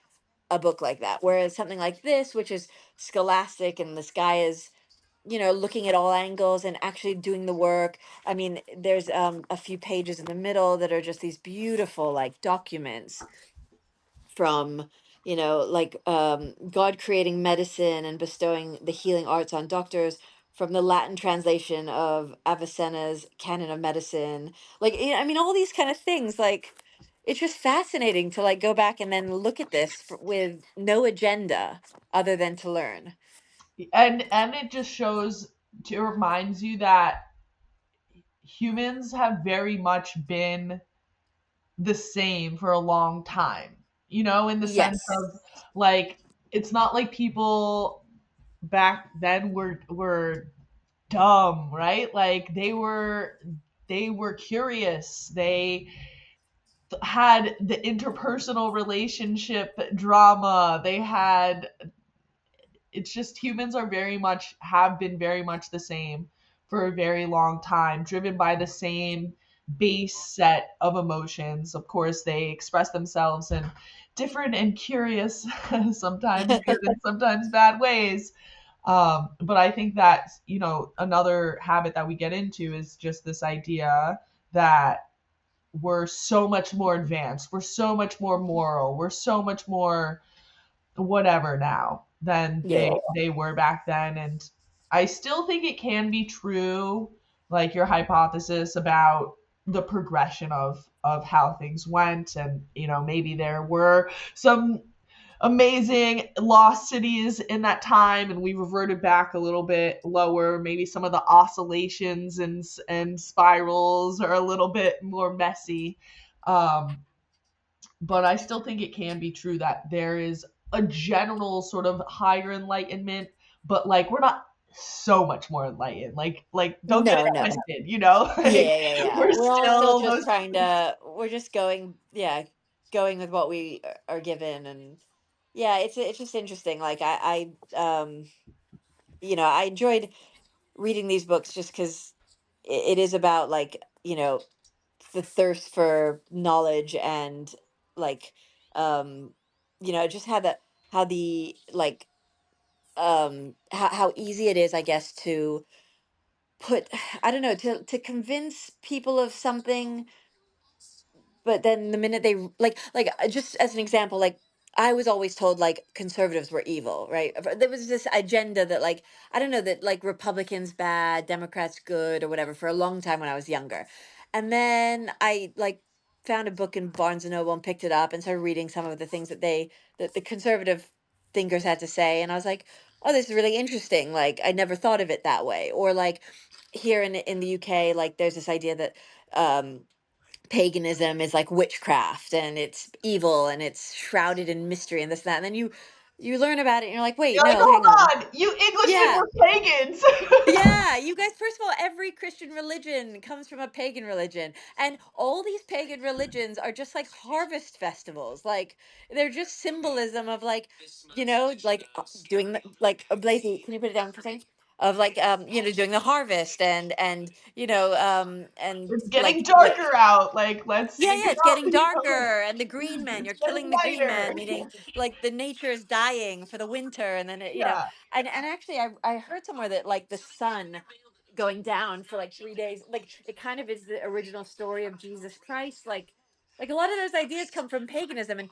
a book like that. Whereas something like this, which is scholastic and this guy is looking at all angles and actually doing the work. I mean, there's a few pages in the middle that are just these beautiful like documents from, like God creating medicine and bestowing the healing arts on doctors, from the Latin translation of Avicenna's Canon of Medicine. Like, I mean, all these kind of things, like it's just fascinating to like go back and then look at this with no agenda other than to learn. And it just shows, it reminds you that humans have very much been the same for a long time, in the sense Yes. of like, it's not like people back then were dumb, right? Like they were curious. They had the interpersonal relationship drama. They had, it's just, humans are very much, have been very much the same for a very long time, driven by the same base set of emotions. Of course, they express themselves in different and curious, sometimes good and sometimes bad ways. But I think that, another habit that we get into is just this idea that we're so much more advanced, we're so much more moral, we're so much more whatever now than they Yeah. they were back then. And I still think it can be true, like your hypothesis about the progression of how things went. And maybe there were some amazing lost cities in that time, and we reverted back a little bit lower. Maybe some of the oscillations and spirals are a little bit more messy. But I still think it can be true that there is a general sort of higher enlightenment, but like we're not so much more enlightened. Like don't get it No, no. twisted, Yeah, like yeah, yeah. we're We're all still still just those. trying to, we're just going, yeah, going with what we are given. And yeah, it's just interesting. Like I enjoyed reading these books just because it is about like, the thirst for knowledge and like, um, just how the, like, how easy it is, I guess, to put, I don't know, to convince people of something, but then the minute they just as an example, like I was always told like conservatives were evil, right? There was this agenda that like, I don't know, that like Republicans bad, Democrats good or whatever for a long time when I was younger. And then I like found a book in Barnes and Noble and picked it up and started reading some of the things that the conservative thinkers had to say, and I was like, oh, this is really interesting. Like I never thought of it that way. Or like here in the UK, like there's this idea that um paganism is like witchcraft and it's evil and it's shrouded in mystery and this and that, and then you learn about it and you're like, wait, You're like, no, hold hang on. on, you Englishmen Yeah. were pagans. Yeah, you guys, first of all, every Christian religion comes from a pagan religion. And all these pagan religions are just like harvest festivals. Like they're just symbolism of like, like doing the, like Blazy, can you put it down for a second? Of like doing the harvest and It's getting like what. darker out. Like, let's Yeah, think yeah, it's getting about, darker, and the green man, it's you're getting killing the green lighter. man, meaning like the nature is dying for the winter, and then Yeah. and actually, I heard somewhere that like the sun going down for like 3 days, like it kind of is the original story of Jesus Christ, like a lot of those ideas come from paganism, and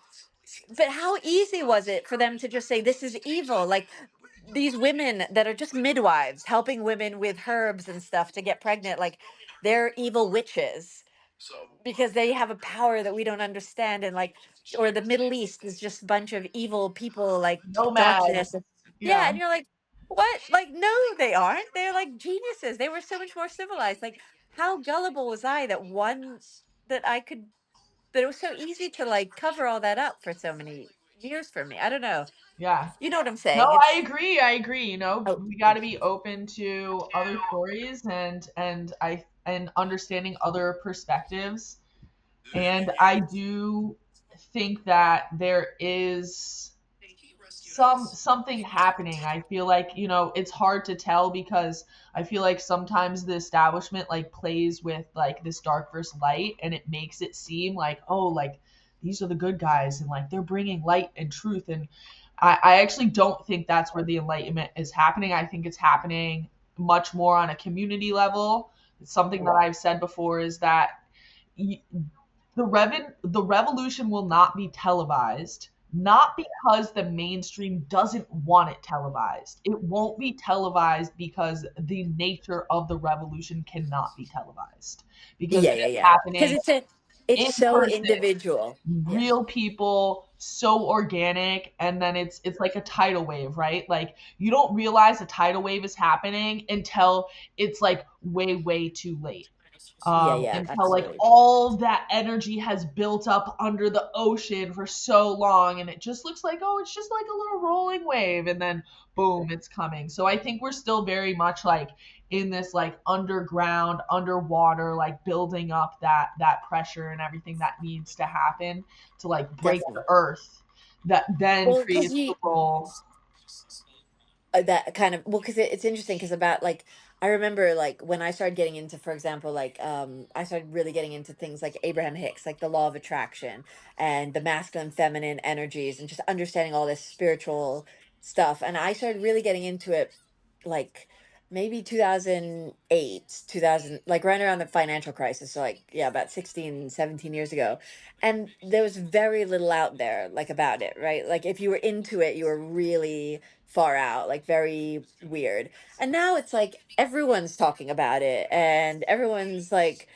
but how easy was it for them to just say this is evil, like these women that are just midwives helping women with herbs and stuff to get pregnant, like they're evil witches because they have a power that we don't understand. And like, or the Middle East is just a bunch of evil people, like darkness. Nomads. Yeah. Yeah. And you're like, what? Like, no, they aren't. They're like geniuses. They were so much more civilized. Like, how gullible was I that that it was so easy to like cover all that up for so many years for me. I don't know. Yeah. You know what I'm No, saying? I agree. I agree. You know, Oh, we got to be open to other stories and understanding other perspectives. And I do think that there is something happening. I feel like, you know, it's hard to tell because I feel like sometimes the establishment like plays with like this dark versus light, and it makes it seem like, oh, like these are the good guys and like they're bringing light and truth. And I actually don't think that's where the enlightenment is happening. I think it's happening much more on a community level. It's something that I've said before is that the revolution will not be televised, not because the mainstream doesn't want it televised. It won't be televised because the nature of the revolution cannot be televised, because yeah, it yeah, is yeah. Because happening it's in so person, individual. Yeah, real people, so organic. And then it's like a tidal wave, right? Like you don't realize a tidal wave is happening until it's like way too late, yeah, yeah, until like absolutely. all that energy has built up under the ocean for so long, and it just looks like, oh, it's just like a little rolling wave, and then boom, it's coming. So I think we're still very much like in this like underground, underwater, like building up that pressure and everything that needs to happen to like break the Definitely. earth, that then Well, because creates the role. that kind of, well, because it's interesting because about like I remember like when I started getting into, for example, like I started really getting into things like Abraham Hicks, like the law of attraction and the masculine feminine energies and just understanding all this spiritual stuff. And I started really getting into it like maybe 2008, 2000, like right around the financial crisis, so like yeah, about 16, 17 years ago. And there was very little out there like about it, right? Like if you were into it, you were really far out, like very weird. And now it's like everyone's talking about it and everyone's like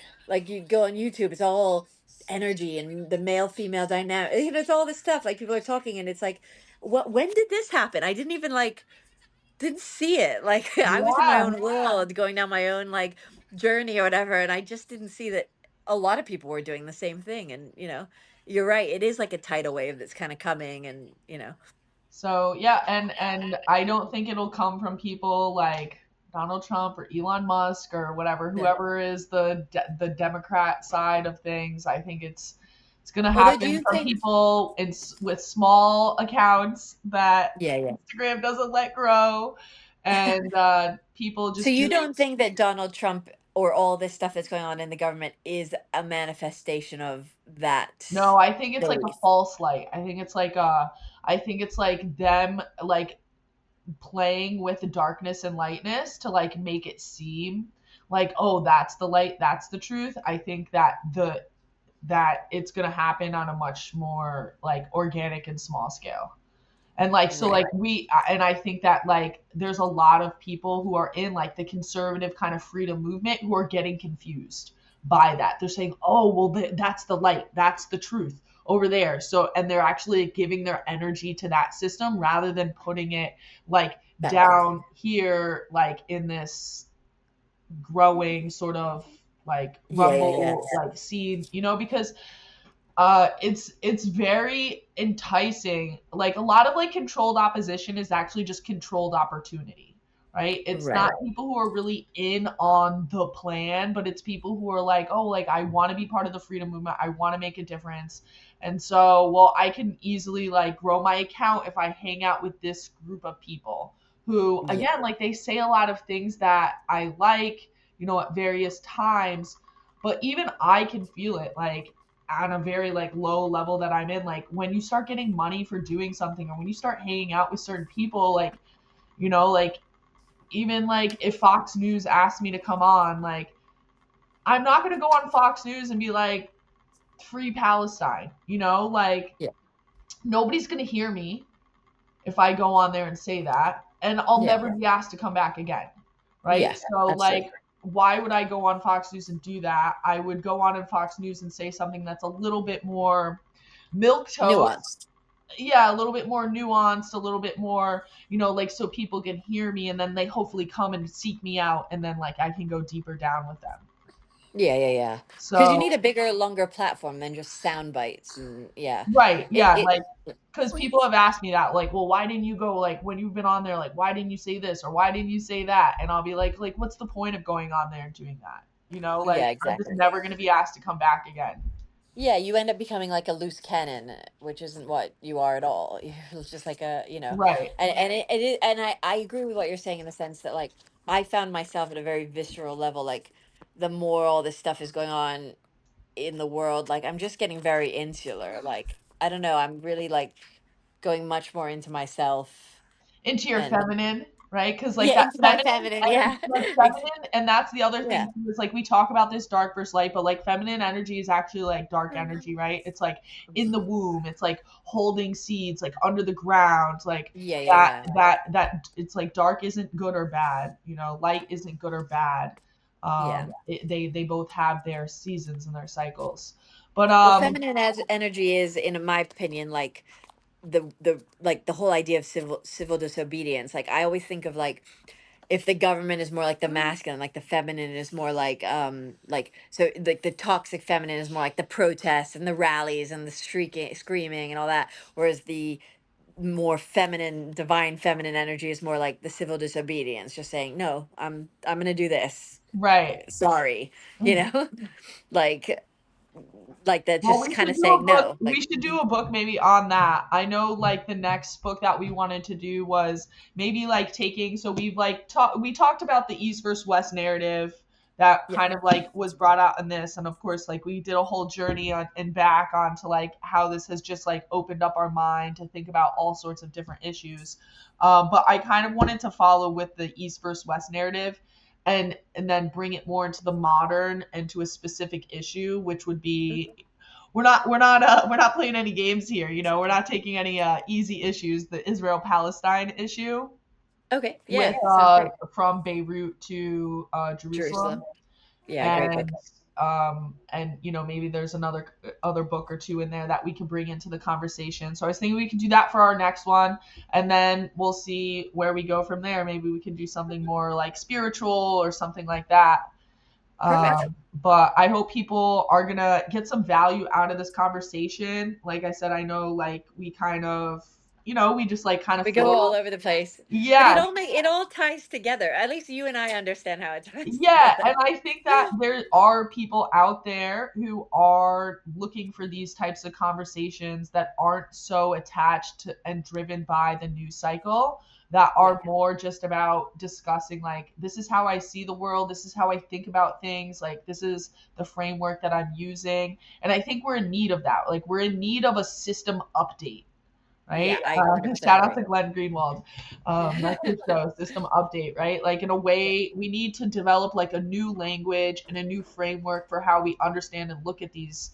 you go on YouTube, it's all energy and the male female dynamic. You know, it's all this stuff like people are talking and it's like what when did this happen? I didn't even like didn't see it. Like I was in my Yeah. own world going down my own like journey or whatever and I just didn't see that a lot of people were doing the same thing. And you know, you're right, it is like a tidal wave that's kind of coming and you know. So yeah, and I don't think it'll come from people like Donald Trump or Elon Musk or whatever, Yeah. whoever is the Democrat side of things. I think it's gonna Although do happen you from think people with small accounts that yeah, yeah. Instagram doesn't let grow, and people So just you doing. don't think that Donald Trump or all this stuff that's going on in the government is a manifestation of that No, I think it's like a belief? false light. I think it's like them like playing with the darkness and lightness to like make it seem like, oh, that's the light, that's the truth. I think that it's going to happen on a much more like organic and small scale. And like so Right. like and I think that like there's a lot of people who are in like the conservative kind of freedom movement who are getting confused by that. They're saying, oh, well, that's the light, that's the truth over there. So and they're actually giving their energy to that system rather than putting it like Back in. down here, like in this growing sort of like Yeah, yeah, yeah. rumble like seed, you know, because it's very enticing. Like a lot of like controlled opposition is actually just controlled opportunity, right? It's Right. not people who are really in on the plan, but it's people who are like, oh, like I want to be part of the freedom movement, I want to make a difference. And so, well, I can easily like grow my account if I hang out with this group of people who Yeah. again, like they say a lot of things that I like, you know, at various times, but even I can feel it like on a very like low level that I'm in, like when you start getting money for doing something or when you start hanging out with certain people, like, you know, like even like if Fox News asked me to come on, like I'm not going to go on Fox News and be like free Palestine, you know, like Yeah. nobody's going to hear me if I go on there and say that. and I'll Yeah. never be asked to come back again. Right. Yeah, So like, why would I go on Fox News and do that? I would go on in Fox News and say something that's a little bit more milquetoast. nuanced. Yeah, a little bit more nuanced, a little bit more, like, so people can hear me and then they hopefully come and seek me out, and then like I can go deeper down with them. Yeah. Because you need a bigger, longer platform than just sound bites. And Right. Yeah. It- Like, because people have asked me that, like, well, why didn't you go, like, when you've been on there, like, why didn't you say this or why didn't you say that? And I'll be like, what's the point of going on there and doing that? Like, Yeah, I'm exactly. just never going to be asked to come back again. Yeah, you end up becoming like a loose cannon, which isn't what you are at all. You're just like Right. and I agree with what you're saying in the sense that like I found myself at a very visceral level, like the more all this stuff is going on in the world, like I'm just getting very insular. Like I don't know, I'm really like going much more into myself Into your and feminine, right? Because like that into my feminine, feminine, yeah. like feminine, and that's the other thing Yeah. too, is like we talk about this dark versus light, but like feminine energy is actually like dark energy, right? It's like in the womb, it's like holding seeds, like under the ground, like Yeah. that it's like dark isn't good or bad, light isn't good or bad. Yeah. They both have their seasons and their cycles, but Well, feminine energy is, in my opinion, like the like the whole idea of civil disobedience. Like I always think of like if the government is more like the masculine, like the feminine is more like so like the toxic feminine is more like the protests and the rallies and the screaming and all that, whereas the more feminine, divine feminine energy is more like the civil disobedience, just saying no, I'm gonna do this, right. sorry, you know. like that, Well, just kind of saying no, we like should do a book maybe on that. I know like the next book that we wanted to do was maybe like taking, so we've like we talked about the East versus West narrative that Yeah. kind of like was brought out in this, and of course like we did a whole journey on and back onto like how this has just like opened up our mind to think about all sorts of different issues. But I kind of wanted to follow with the East versus West narrative and then bring it more into the modern and to a specific issue, which would be we're not playing any games here, we're not taking any easy issues. The Israel-Palestine issue, okay, with yeah, sounds great. from Beirut to Jerusalem. Yeah, great book. And maybe there's other book or two in there that we could bring into the conversation. So I was thinking we could do that for our next one, and then we'll see where we go from there. Maybe we could do something more like spiritual or something like that. Perfect. But I hope people are gonna get some value out of this conversation. Like I said, I know like we kind of we just like kind of We go all over the place, but yeah, it all ties together. At least you and I understand how it ties yeah, together. and I think that there are people out there who are looking for these types of conversations that aren't so attached to and driven by the news cycle, that are more just about discussing like, this is how I see the world, this is how I think about things, like this is the framework that I'm using. And I think we're in need of that. Like we're in need of a system update. Right? Yeah, I 100% Shout out agree. to Glenn Greenwald. That's his show, System Update, right? Like in a way, we need to develop like a new language and a new framework for how we understand and look at these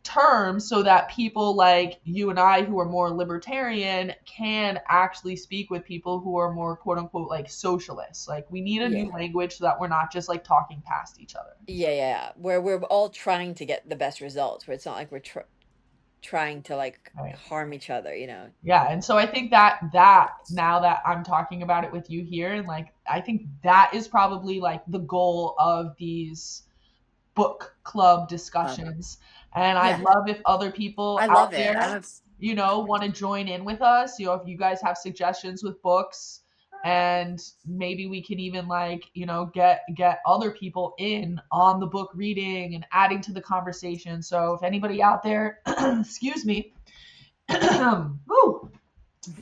terms, so that people like you and I who are more libertarian can actually speak with people who are more quote unquote like socialists. Like we need a new language so that we're not just like talking past each other. Yeah. Where we're all trying to get the best results, where it's not like we're trying to like harm each other, Yeah, and so I think that now that I'm talking about it with you here, and like I think that is probably like the goal of these book club discussions. And I'd love if other people out there want to join in with us, if you guys have suggestions with books, and maybe we can even like get other people in on the book reading and adding to the conversation. So if anybody out there excuse me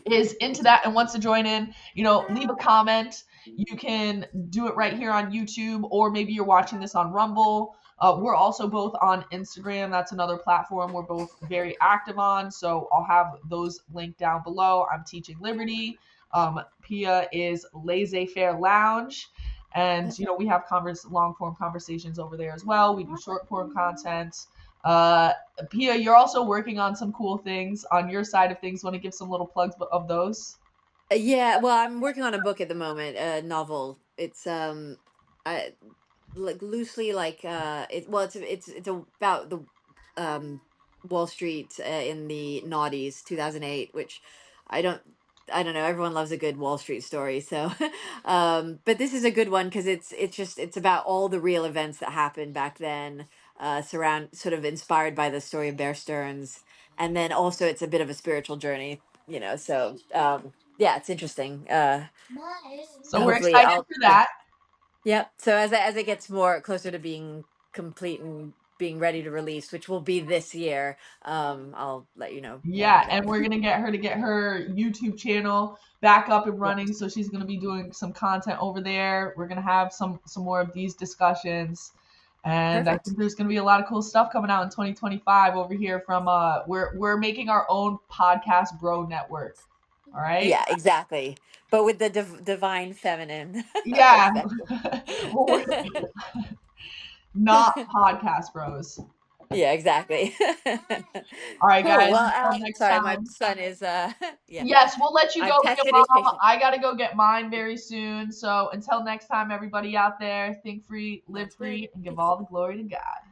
is into that and wants to join in, leave a comment. You can do it right here on YouTube, or maybe you're watching this on Rumble. We're also both on Instagram. That's another platform we're both very active on. So I'll have those linked down below. I'm Teaching Liberty. Pia is Laissez-Faire Lounge. And, we have long form conversations over there as well. We do short form content. Pia, you're also working on some cool things on your side of things. Want to give some little plugs of those? Yeah, well, I'm working on a book at the moment, a novel. It's I like loosely like it's about the um Wall Street in the noughties, 2008, which I don't I don't know, everyone loves a good Wall Street story. So but this is a good one because it's about all the real events that happened back then, sort of inspired by the story of Bear Stearns, and then also it's a bit of a spiritual journey, so yeah, it's interesting. So we're Hopefully excited I'll for yeah. that. Yep. So as it gets more closer to being complete and being ready to release, which will be this year, I'll let you know more Yeah, about it. and we're gonna get her to get her YouTube channel back up and running. So she's gonna be doing some content over there. We're gonna have some more of these discussions. And I Perfect. think there's gonna be a lot of cool stuff coming out in 2025 over here from we're making our own podcast bro network. All right. Yeah, exactly. But with the divine feminine Yeah. perspective. Well, we're not podcast bros. Yeah, exactly. All right, Cool. guys. Well, Until next sorry, my time. son is yeah. Yes, we'll let you I've go with your tested his mom. patience. I got to go get mine very soon. So until next time, everybody out there, think free, live Sounds good. free, and give all the glory to God.